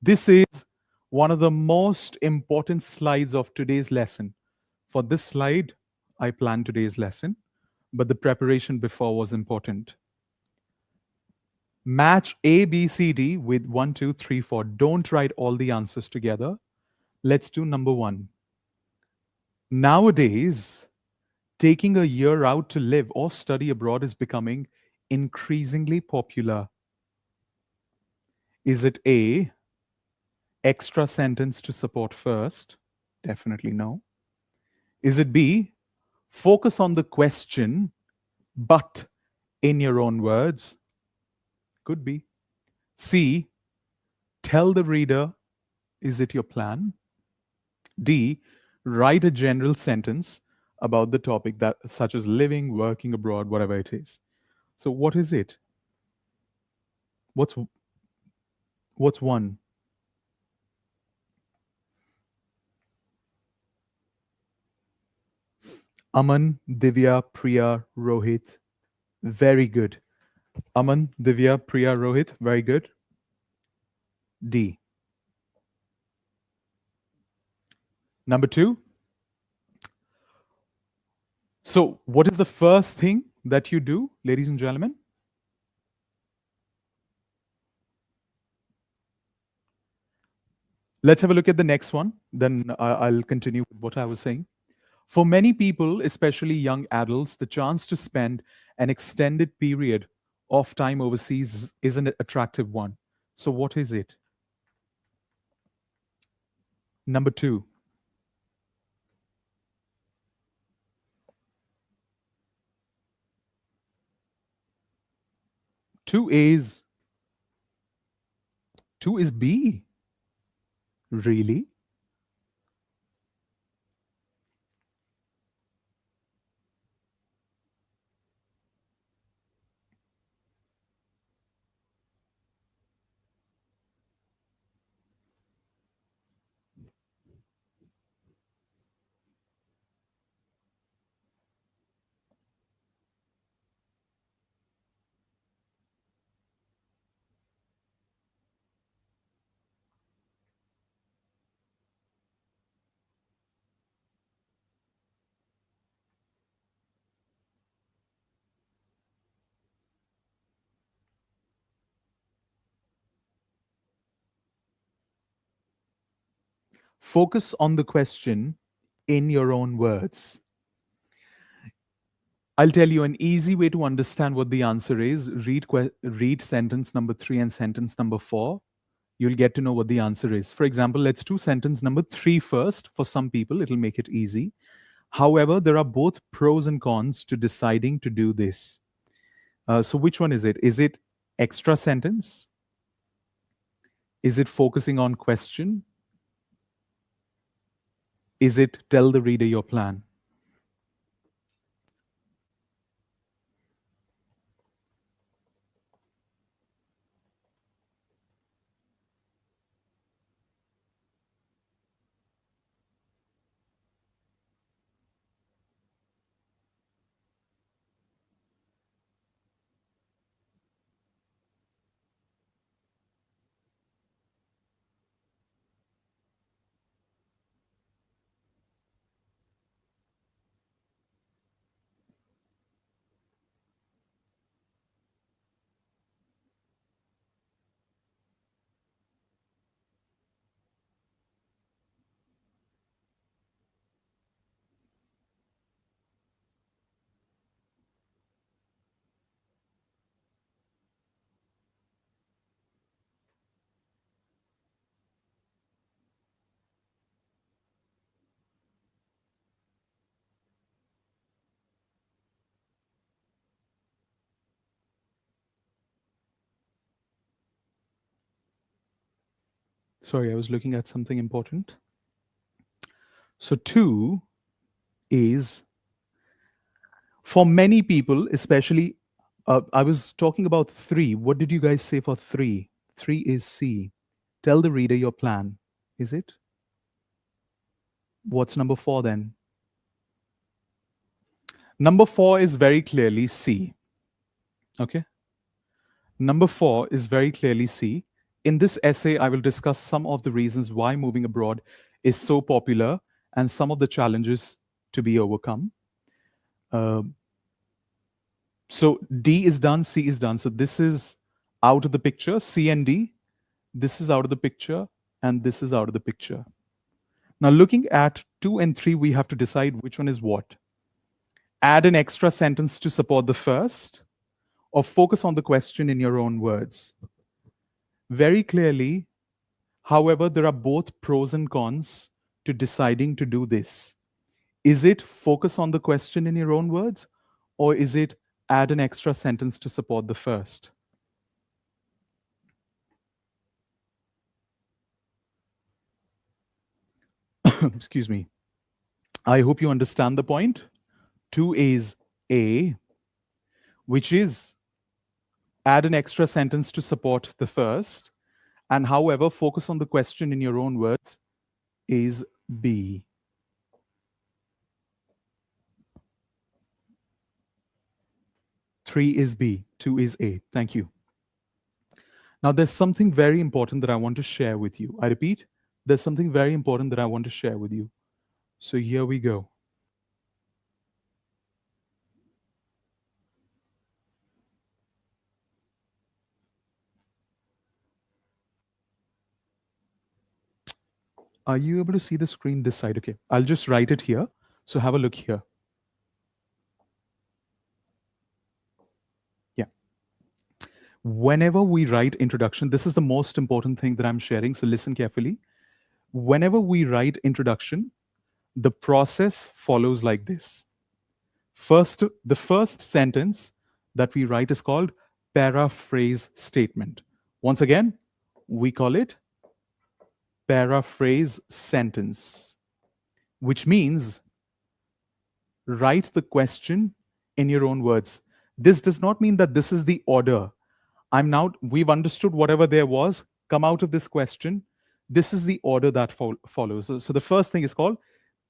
This is one of the most important slides of today's lesson. For this slide, I planned today's lesson, but the preparation before was important. Match A, B, C, D with 1, 2, 3, 4. Don't write all the answers together. Let's do number 1. Nowadays, taking a year out to live or study abroad is becoming increasingly popular. Is it A, extra sentence to support first? Definitely no. Is it B, focus on the question, but in your own words? Could be. C, tell the reader, is it your plan? D, write a general sentence about the topic that such as living, working abroad, whatever it is. So what is it? What's one? Aman, Divya, Priya, Rohit. Very good. Aman, Divya, Priya, Rohit. Very good. D. Number 2. So, what is the first thing that you do, ladies and gentlemen? Let's have a look at the next one. Then I'll continue with what I was saying. For many people, especially young adults, the chance to spend an extended period of time overseas is an attractive one. So, what is it? Number 2. 2 is B. Really? Focus on the question in your own words. I'll tell you an easy way to understand what the answer is. Read sentence number 3 and sentence number 4. You'll get to know what the answer is. For example, let's do sentence number 3 first. For some people, it'll make it easy. However, there are both pros and cons to deciding to do this. So, which one is it? Is it extra sentence? Is it focusing on question? Is it tell the reader your plan? Sorry, I was looking at something important. So, 2 is for many people, especially, I was talking about 3. What did you guys say for 3? 3 is C. Tell the reader your plan. Is it? What's number 4 then? Number 4 is very clearly C. Okay. Number 4 is very clearly C. In this essay, I will discuss some of the reasons why moving abroad is so popular and some of the challenges to be overcome. So D is done, C is done. So this is out of the picture, C and D. This is out of the picture, and this is out of the picture. Now, looking at 2 and 3, we have to decide which one is what. Add an extra sentence to support the first, or focus on the question in your own words. Very clearly, however, there are both pros and cons to deciding to do this. Is it focus on the question in your own words, or is it add an extra sentence to support the first? Excuse me. I hope you understand the point. 2 is A, which is add an extra sentence to support the first, and however, focus on the question in your own words, is B. Three is B, 2 is A. Thank you. Now, there's something very important that I want to share with you. I repeat, there's something very important that I want to share with you. So here we go. Are you able to see the screen this side? Okay, I'll just write it here. So have a look here. Yeah. Whenever we write introduction, this is the most important thing that I'm sharing. So listen carefully. Whenever we write introduction, the process follows like this. First, the first sentence that we write is called paraphrase statement. Once again, we call it paraphrase sentence, which means write the question in your own words. This does not mean that this is the order. We've understood whatever there was, come out of this question. This is the order that follows. So the first thing is called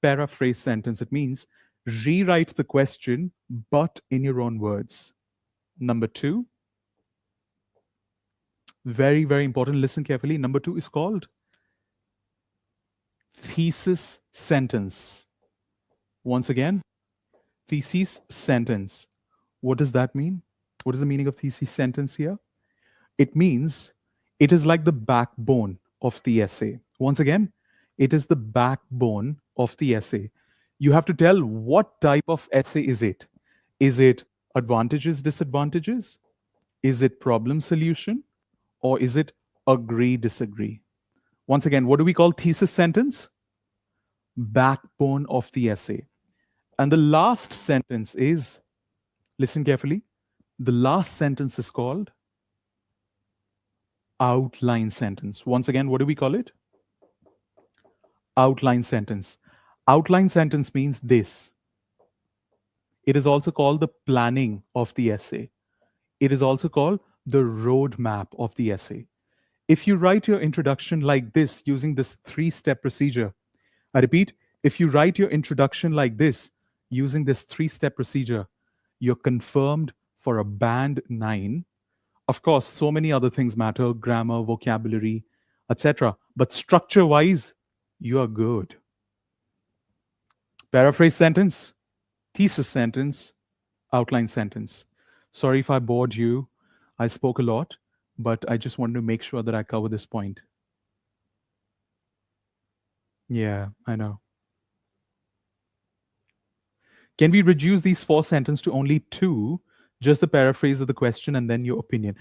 paraphrase sentence. It means rewrite the question, but in your own words. Number two, very, very important, listen carefully. Number two is called thesis sentence. Once again, thesis sentence. What does that mean? What is the meaning of thesis sentence here? It means it is like the backbone of the essay. Once again, it is the backbone of the essay. You have to tell what type of essay is it. Is it advantages, disadvantages? Is it problem solution? Or is it agree, disagree? Once again, what do we call thesis sentence? Backbone of the essay. And the last sentence is, listen carefully, the last sentence is called outline sentence. Once again, what do we call it? Outline sentence. Outline sentence means this. It is also called the planning of the essay. It is also called the roadmap of the essay. If you write your introduction like this using this 3-step procedure, I repeat, if you write your introduction like this using this 3-step procedure, you're confirmed for a band 9. Of course, so many other things matter, grammar, vocabulary, etc. But structure-wise, you are good. Paraphrase sentence, thesis sentence, outline sentence. Sorry if I bored you. I spoke a lot, but I just wanted to make sure that I cover this point. Yeah, I know. Can we reduce these 4 sentences to only 2? Just the paraphrase of the question and then your opinion.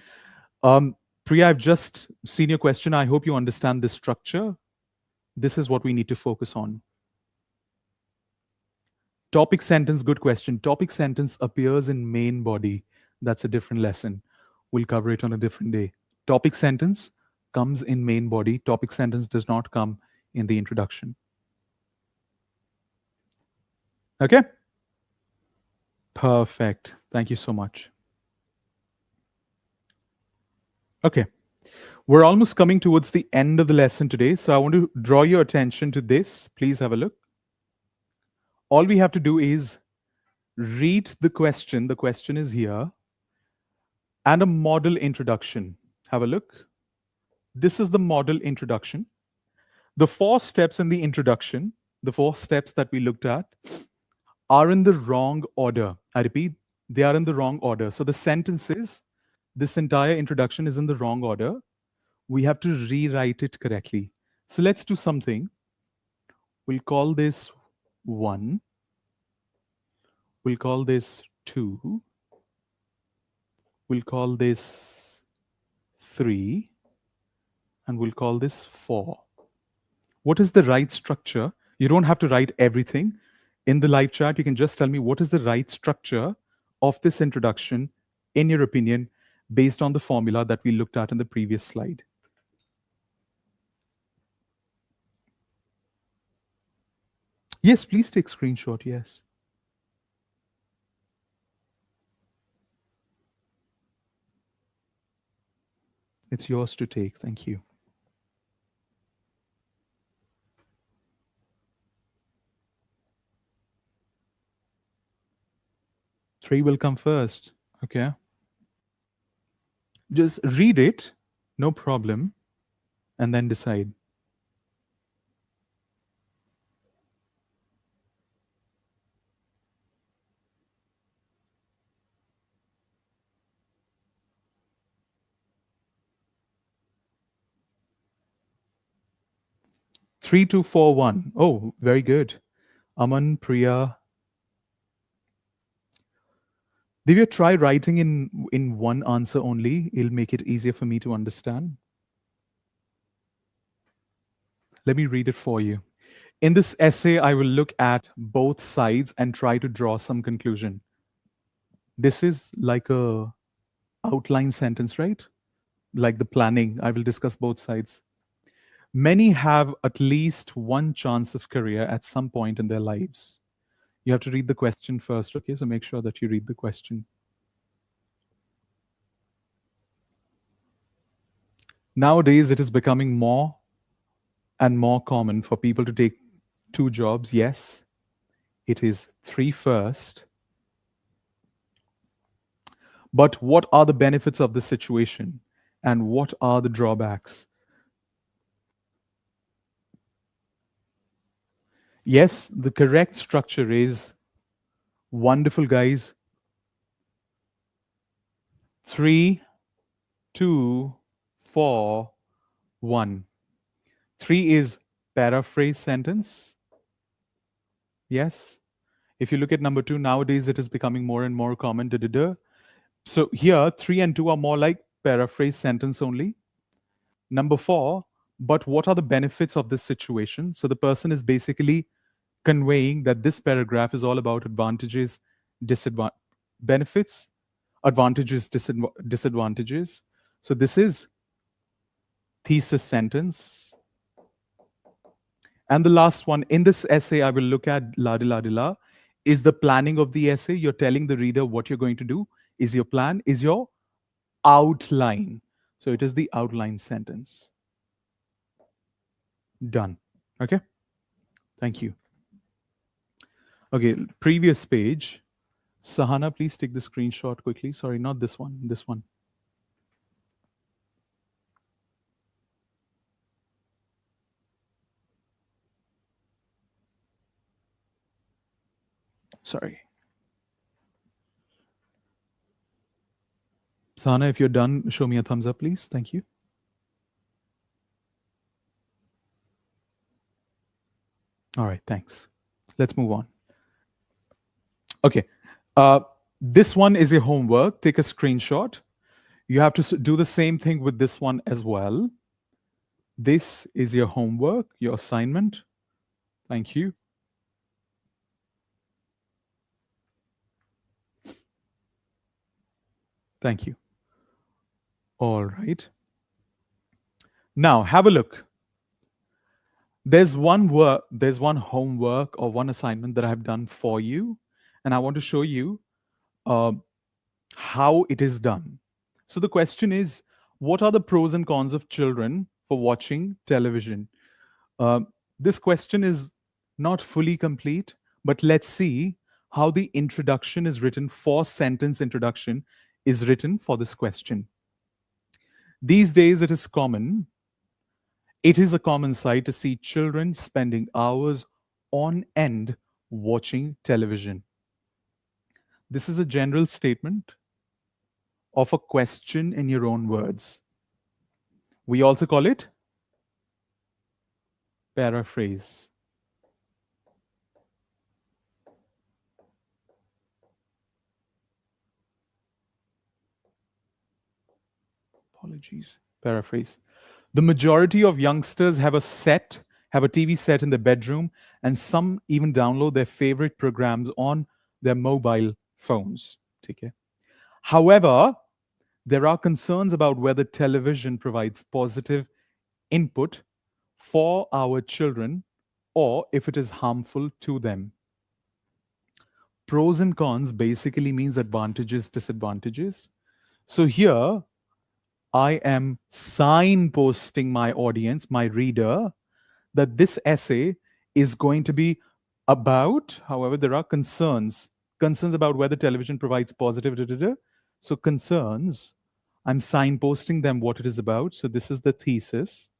Priya, I've just seen your question. I hope you understand this structure. This is what we need to focus on. Topic sentence, good question. Topic sentence appears in main body. That's a different lesson. We'll cover it on a different day. Topic sentence comes in main body. Topic sentence does not come in the introduction. Okay? Perfect. Thank you so much. Okay. We're almost coming towards the end of the lesson today. So I want to draw your attention to this. Please have a look. All we have to do is read the question. The question is here. And a model introduction. Have a look. This is the model introduction. The 4 steps in the introduction, the 4 steps that we looked at, are in the wrong order. I repeat, they are in the wrong order. So the sentences, this entire introduction is in the wrong order. We have to rewrite it correctly. So let's do something. We'll call this 1. We'll call this 2. We'll call this 3. And we'll call this 4. What is the right structure? You don't have to write everything. In the live chat, you can just tell me what is the right structure of this introduction, in your opinion, based on the formula that we looked at in the previous slide. Yes, please take screenshot, yes. It's yours to take, thank you. Three will come first, okay? Just read it, no problem, and then decide. Three, two, four, one. Oh, very good. Aman, Priya. Divya, try writing in one answer only. It'll make it easier for me to understand. Let me read it for you. In this essay, I will look at both sides and try to draw some conclusion. This is like a outline sentence, right? Like the planning. I will discuss both sides. Many have at least one chance of career at some point in their lives. You have to read the question first, okay? So make sure that you read the question. Nowadays, it is becoming more and more common for people to take two jobs. Yes, it is three first. But what are the benefits of the situation? And what are the drawbacks? Yes, the correct structure is wonderful, guys. 3, 2, 4, 1. 3 is paraphrase sentence. Yes. If you look at number 2, nowadays it is becoming more and more common. So here, 3 and 2 are more like paraphrase sentence only. Number 4, but what are the benefits of this situation? So the person is basically conveying that this paragraph is all about advantages, benefits, advantages, disadvantages. So this is thesis sentence. And the last one, in this essay, I will look at la di la, is the planning of the essay. You're telling the reader what you're going to do, is your plan, is your outline. So it is the outline sentence. Done. Okay? Thank you. Okay, previous page. Sahana, please take the screenshot quickly. Sorry, not this one, this one. Sorry. Sahana, if you're done, show me a thumbs up, please. Thank you. All right, thanks. Let's move on. Okay. This one is your homework. Take a screenshot. You have to do the same thing with this one as well. This is your homework, your assignment. Thank you. Thank you. All right. Now, have a look. There's one homework or one assignment that I've done for you, and I want to show you how it is done. So the question is, what are the pros and cons of children for watching television? This question is not fully complete, but let's see how the introduction is written. 4-sentence introduction is written for this question. These days, it is a common sight to see children spending hours on end watching television. This is a general statement of a question in your own words. We also call it paraphrase. Apologies. Paraphrase. The majority of youngsters have a TV set in their bedroom, and some even download their favorite programs on their mobile phones. Okay. However, there are concerns about whether television provides positive input for our children or if it is harmful to them. Pros and cons basically means advantages, disadvantages. So here, I am signposting my audience, my reader, that this essay is going to be about, however, there are concerns about whether television provides positive, So concerns, I'm signposting them what it is about. So this is the thesis.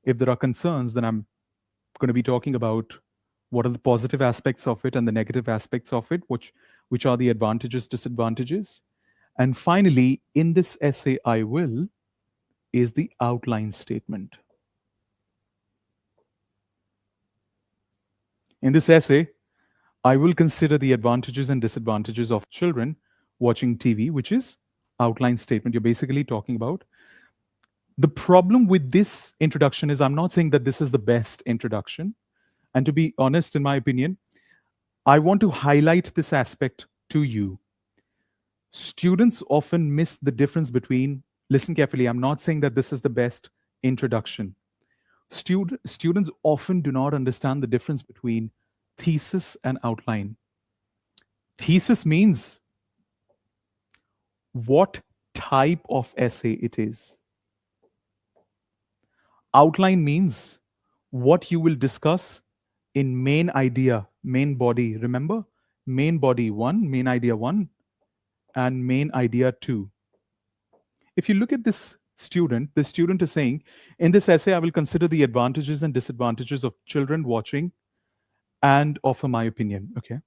If there are concerns, then I'm going to be talking about what are the positive aspects of it and the negative aspects of it, which are the advantages, disadvantages. And finally, in this essay, I will is the outline statement. In this essay, I will consider the advantages and disadvantages of children watching TV, which is outline statement. You're basically talking about. The problem with this introduction is I'm not saying that this is the best introduction. And to be honest, in my opinion, I want to highlight this aspect to you. Students often miss the difference between, listen carefully, I'm not saying that this is the best introduction. Students often do not understand the difference between thesis and outline. Thesis means what type of essay it is. Outline means what you will discuss in main idea, main body. Remember? Main body 1, main idea 1, and main idea 2. If you look at this student is saying, in this essay, I will consider the advantages and disadvantages of children watching and offer my opinion. Okay.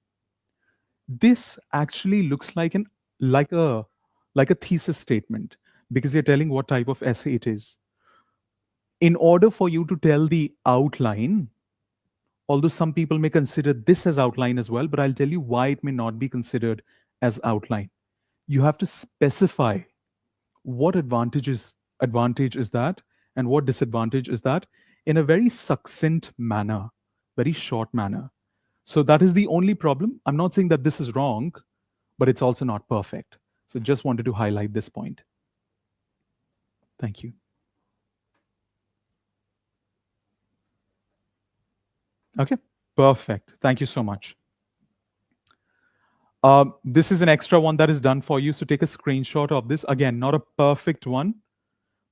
This actually looks like a like a thesis statement because you're telling what type of essay it is. In order for you to tell the outline, although some people may consider this as outline as well, but I'll tell you why it may not be considered as outline. You have to specify what advantage is that and what disadvantage is that in a very succinct manner, very short manner. So that is the only problem. I'm not saying that this is wrong, but it's also not perfect. So just wanted to highlight this point. Thank you. Okay, perfect. Thank you so much. This is an extra one that is done for you. So take a screenshot of this. Again, not a perfect one,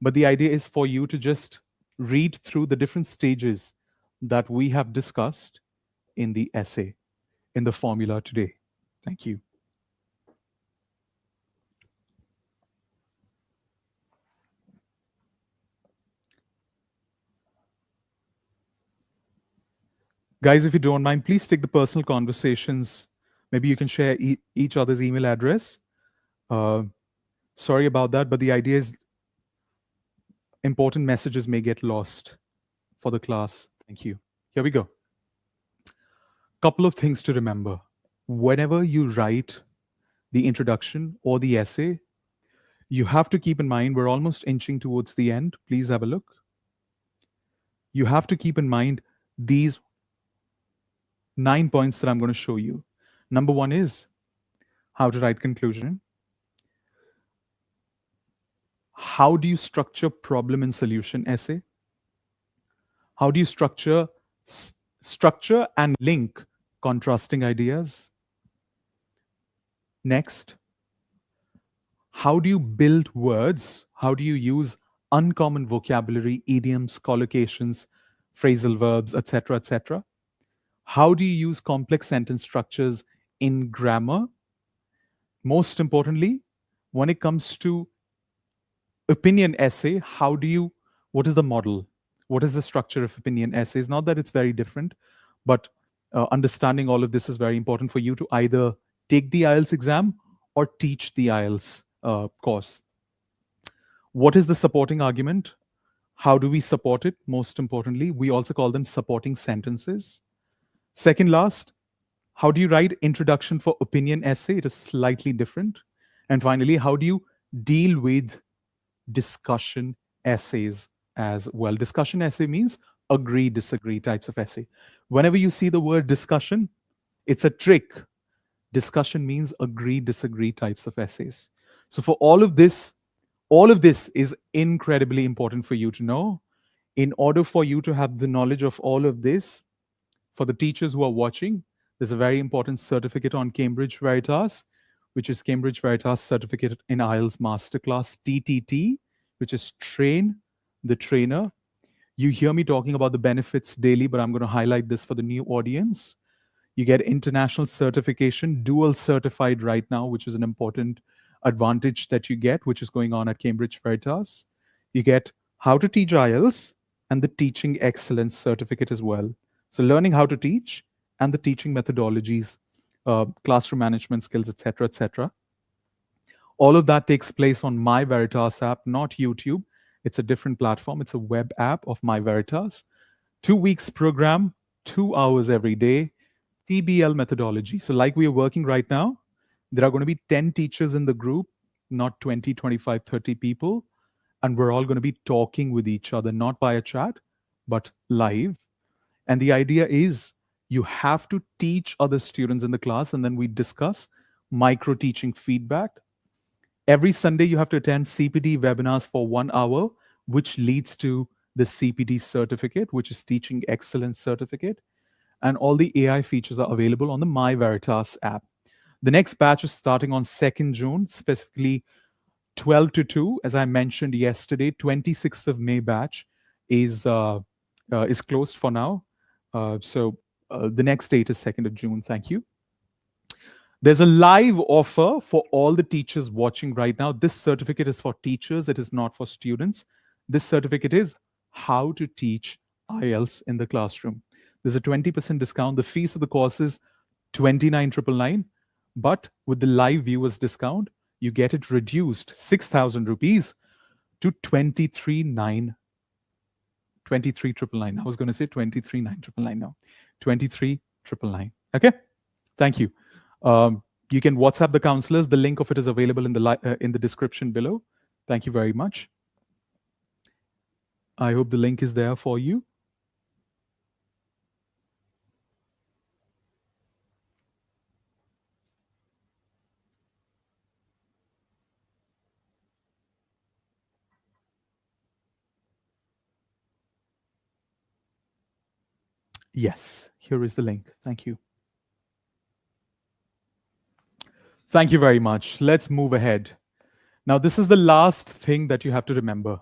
but the idea is for you to just read through the different stages that we have discussed in the essay, in the formula today. Thank you. Guys, if you don't mind, please take the personal conversations. Maybe you can share each other's email address. Sorry about that, but the idea is important messages may get lost for the class. Thank you. Here we go. Couple of things to remember. Whenever you write the introduction or the essay, you have to keep in mind we're almost inching towards the end. Please have a look. You have to keep in mind these 9 points that I'm going to show you. Number one is how to write conclusion. How do you structure problem and solution essay? How do you structure and link contrasting ideas? Next, how do you build words? How do you use uncommon vocabulary, idioms, collocations, phrasal verbs, etc., etc.? How do you use complex sentence structures in grammar? Most importantly, when it comes to opinion essay, what is the model? What is the structure of opinion essays? Not that it's very different, but understanding all of this is very important for you to either take the IELTS exam or teach the IELTS course. What is the supporting argument? How do we support it? Most importantly, we also call them supporting sentences. Second last, how do you write introduction for opinion essay? It is slightly different. And finally, how do you deal with discussion essays as well? Discussion essay means agree, disagree types of essay. Whenever you see the word discussion, it's a trick. Discussion means agree, disagree types of essays. So for all of this is incredibly important for you to know. In order for you to have the knowledge of all of this, for the teachers who are watching, there's a very important certificate on Cambridge Veritas, which is Cambridge Veritas Certificate in IELTS Masterclass TTT, which is train the trainer. You hear me talking about the benefits daily, but I'm going to highlight this for the new audience. You get international certification, dual certified right now, which is an important advantage that you get, which is going on at Cambridge Veritas. You get how to teach IELTS and the teaching excellence certificate as well. So learning how to teach and the teaching methodologies, classroom management skills, etc., etc. All of that takes place on My Veritas app, not YouTube. It's a different platform. It's a web app of My Veritas. 2 weeks program, 2 hours every day, TBL methodology. So like we are working right now, there are going to be 10 teachers in the group, not 20, 25, 30 people. And we're all going to be talking with each other, not via chat, but live. And the idea is you have to teach other students in the class, and then we discuss micro teaching feedback. Every Sunday, you have to attend CPD webinars for 1 hour, which leads to the CPD certificate, which is Teaching Excellence Certificate, and all the AI features are available on the My Veritas app. The next batch is starting on 2nd June, specifically 12 to 2. As I mentioned yesterday, 26th of May batch is closed for now. So the next date is 2nd of June. Thank you. There's a live offer for all the teachers watching right now. This certificate is for teachers, it is not for students. This certificate is how to teach IELTS in the classroom. There's a 20% discount. The fees of the course is 29,999, but with the live viewers discount, you get it reduced 6,000 rupees to 23,999. I was going to say 23,999 now. 23,999. Okay? Thank you. You can WhatsApp the counselors. The link of it is available in the description below. Thank you very much. I hope the link is there for you. Yes, here is the link. Thank you. Thank you very much. Let's move ahead. Now, this is the last thing that you have to remember.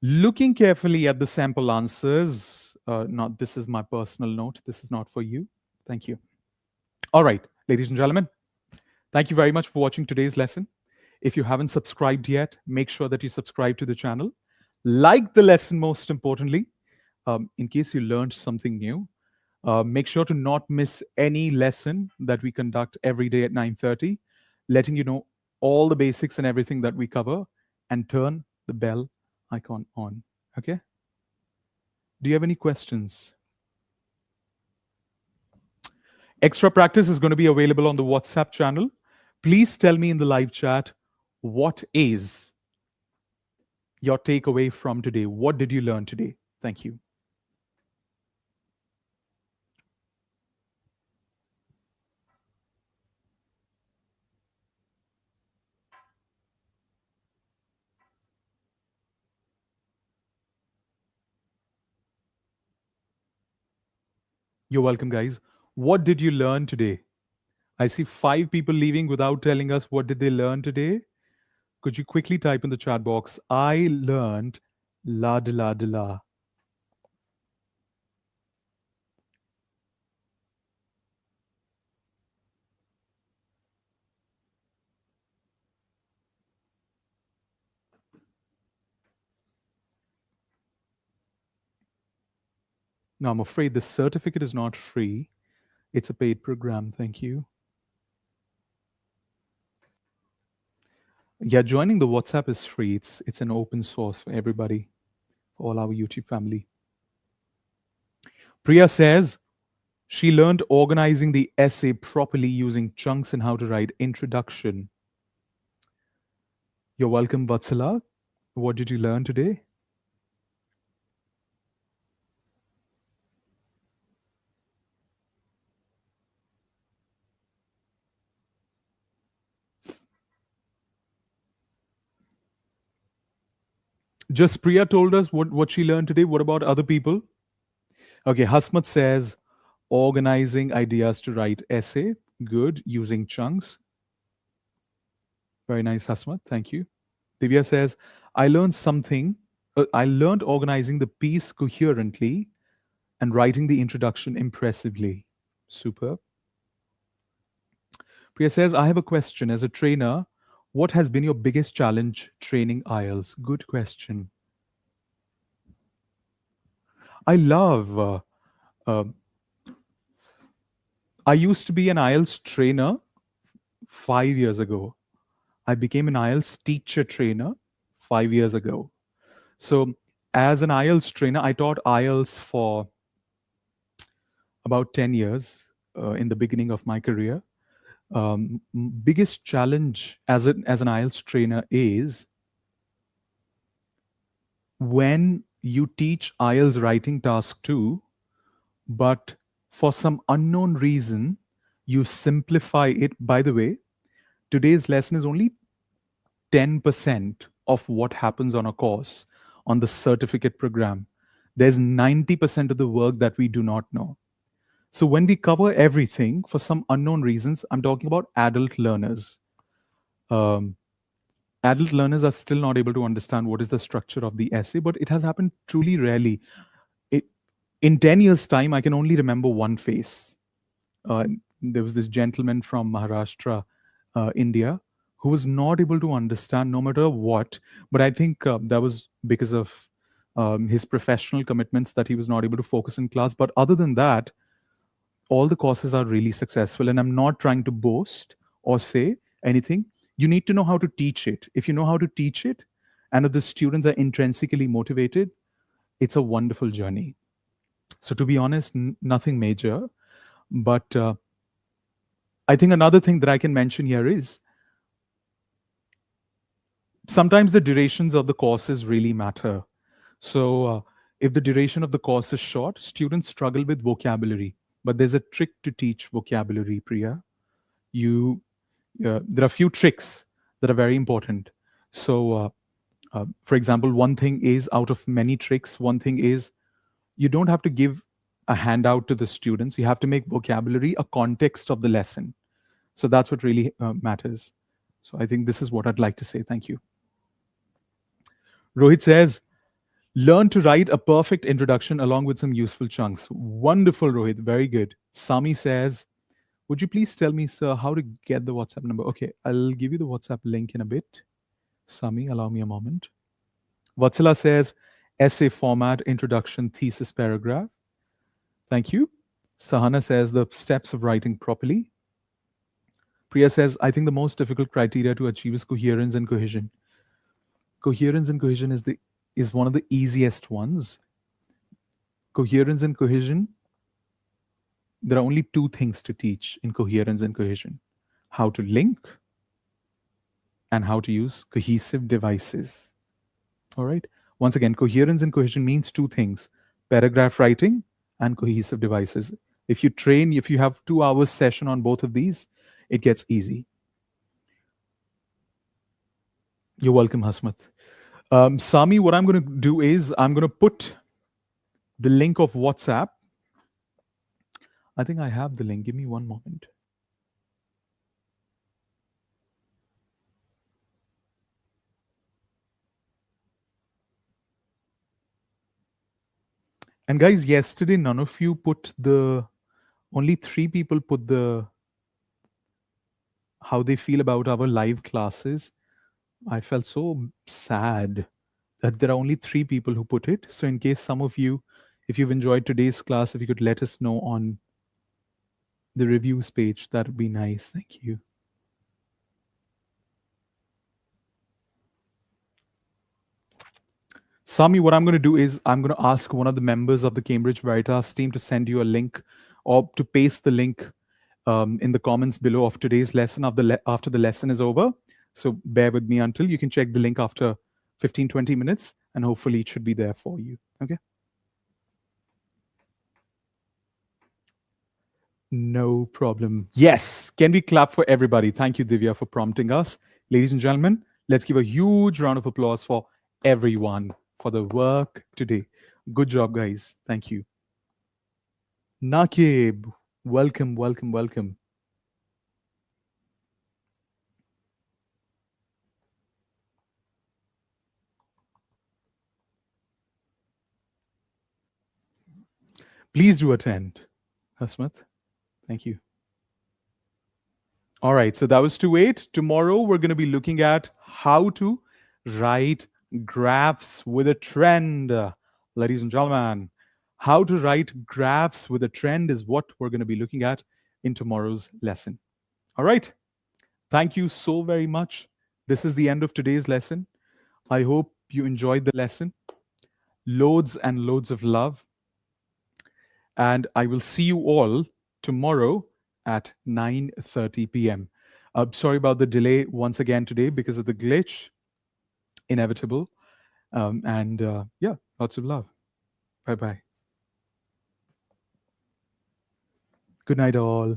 Looking carefully at the sample answers, not this is my personal note, this is not for you. Thank you. All right, ladies and gentlemen, thank you very much for watching today's lesson. If you haven't subscribed yet, make sure that you subscribe to the channel. Like the lesson, most importantly, in case you learned something new. Make sure to not miss any lesson that we conduct every day at 9:30, letting you know all the basics and everything that we cover, and turn the bell icon on. Okay? Do you have any questions? Extra practice is going to be available on the WhatsApp channel. Please tell me in the live chat, what is your takeaway from today? What did you learn today? Thank you. You're welcome, guys. What did you learn today? I see 5 people leaving without telling us what did they learn today. Could you quickly type in the chat box, I learned la de la de la. Now, I'm afraid the certificate is not free. It's a paid program. Thank you. Yeah, joining the WhatsApp is free. It's an open source for everybody, for all our YouTube family. Priya says she learned organizing the essay properly using chunks and how to write introduction. You're welcome, Vatsala. What did you learn today? Just Priya told us what she learned today. What about other people? Okay, Hasmat says organizing ideas to write essay. Good. Using chunks. Very nice, Hasmat. Thank you. Divya says, I learned something. I learned organizing the piece coherently and writing the introduction impressively. Superb. Priya says, I have a question. As a trainer, what has been your biggest challenge training IELTS? Good question. I love. Uh, I used to be an IELTS trainer 5 years ago. I became an IELTS teacher trainer 5 years ago. So, as an IELTS trainer, I taught IELTS for about 10 years in the beginning of my career. Biggest challenge as an IELTS trainer is when you teach IELTS writing task 2, but for some unknown reason, you simplify it. By the way, today's lesson is only 10% of what happens on a course. on the certificate program. There's 90% of the work that we do not know. So when we cover everything for some unknown reasons, I'm talking about adult learners. Um, Adult learners are still not able to understand what is the structure of the essay, but it has happened truly rarely. It, in 10 years' time, I can only remember one face. Uh, there was this gentleman from Maharashtra, India, who was not able to understand no matter what. But I think that was because of his professional commitments that he was not able to focus in class. But other than that, all the courses are really successful. And I'm not trying to boast or say anything. You need to know how to teach it. If you know how to teach it, and if the students are intrinsically motivated, it's a wonderful journey. So, to be honest, nothing major. But I think another thing that I can mention here is sometimes the durations of the courses really matter. So, if the duration of the course is short, students struggle with vocabulary. But there's a trick to teach vocabulary, Priya. You There are a few tricks that are very important. So, for example, one thing is out of many tricks, one thing is you don't have to give a handout to the students. You have to make vocabulary a context of the lesson. So that's what really matters. So I think this is what I'd like to say. Thank you. Rohit says, learn to write a perfect introduction along with some useful chunks. Wonderful, Rohit. Very good. Sami says, would you please tell me, sir, how to get the WhatsApp number? Okay, I'll give you the WhatsApp link in a bit. Sami, allow me a moment. Vatsala says, essay format, introduction, thesis, paragraph. Thank you. Sahana says, the steps of writing properly. Priya says, I think the most difficult criteria to achieve is coherence and cohesion. Coherence and cohesion is one of the easiest ones. Coherence and cohesion, there are only two things to teach in coherence and cohesion: how to link and how to use cohesive devices. All right. Once again, coherence and cohesion means two things: paragraph writing and cohesive devices. If you have 2 hours session on both of these, it gets easy. You're welcome, Hasmat. Sami, what I'm going to do is I'm going to put the link of WhatsApp. I think I have the link. Give me one moment. And guys, yesterday none of you put only 3 people put how they feel about our live classes. I felt so sad that there are only 3 people who put it. So in case some of you, if you've enjoyed today's class, if you could let us know on the reviews page, that would be nice. Thank you. Sami, what I'm going to do is I'm going to ask one of the members of the Cambridge Veritas team to send you a link or to paste the link in the comments below of today's lesson after the lesson is over. So bear with me until you can check the link after 15, 20 minutes, and hopefully it should be there for you. Okay? No problem. Yes. Can we clap for everybody? Thank you, Divya, for prompting us. Ladies and gentlemen, let's give a huge round of applause for everyone for the work today. Good job, guys. Thank you. Nakib, welcome, welcome, welcome. Please do attend. Hasmat, thank you. All right, so that was 2-8. Tomorrow we're going to be looking at how to write graphs with a trend. Ladies and gentlemen, how to write graphs with a trend is what we're going to be looking at in tomorrow's lesson. All right, thank you so very much. This is the end of today's lesson. I hope you enjoyed the lesson. Loads and loads of love. And I will see you all tomorrow at 9:30 p.m. Sorry about the delay once again today because of the glitch. Inevitable. Yeah, lots of love. Bye bye. Good night, all.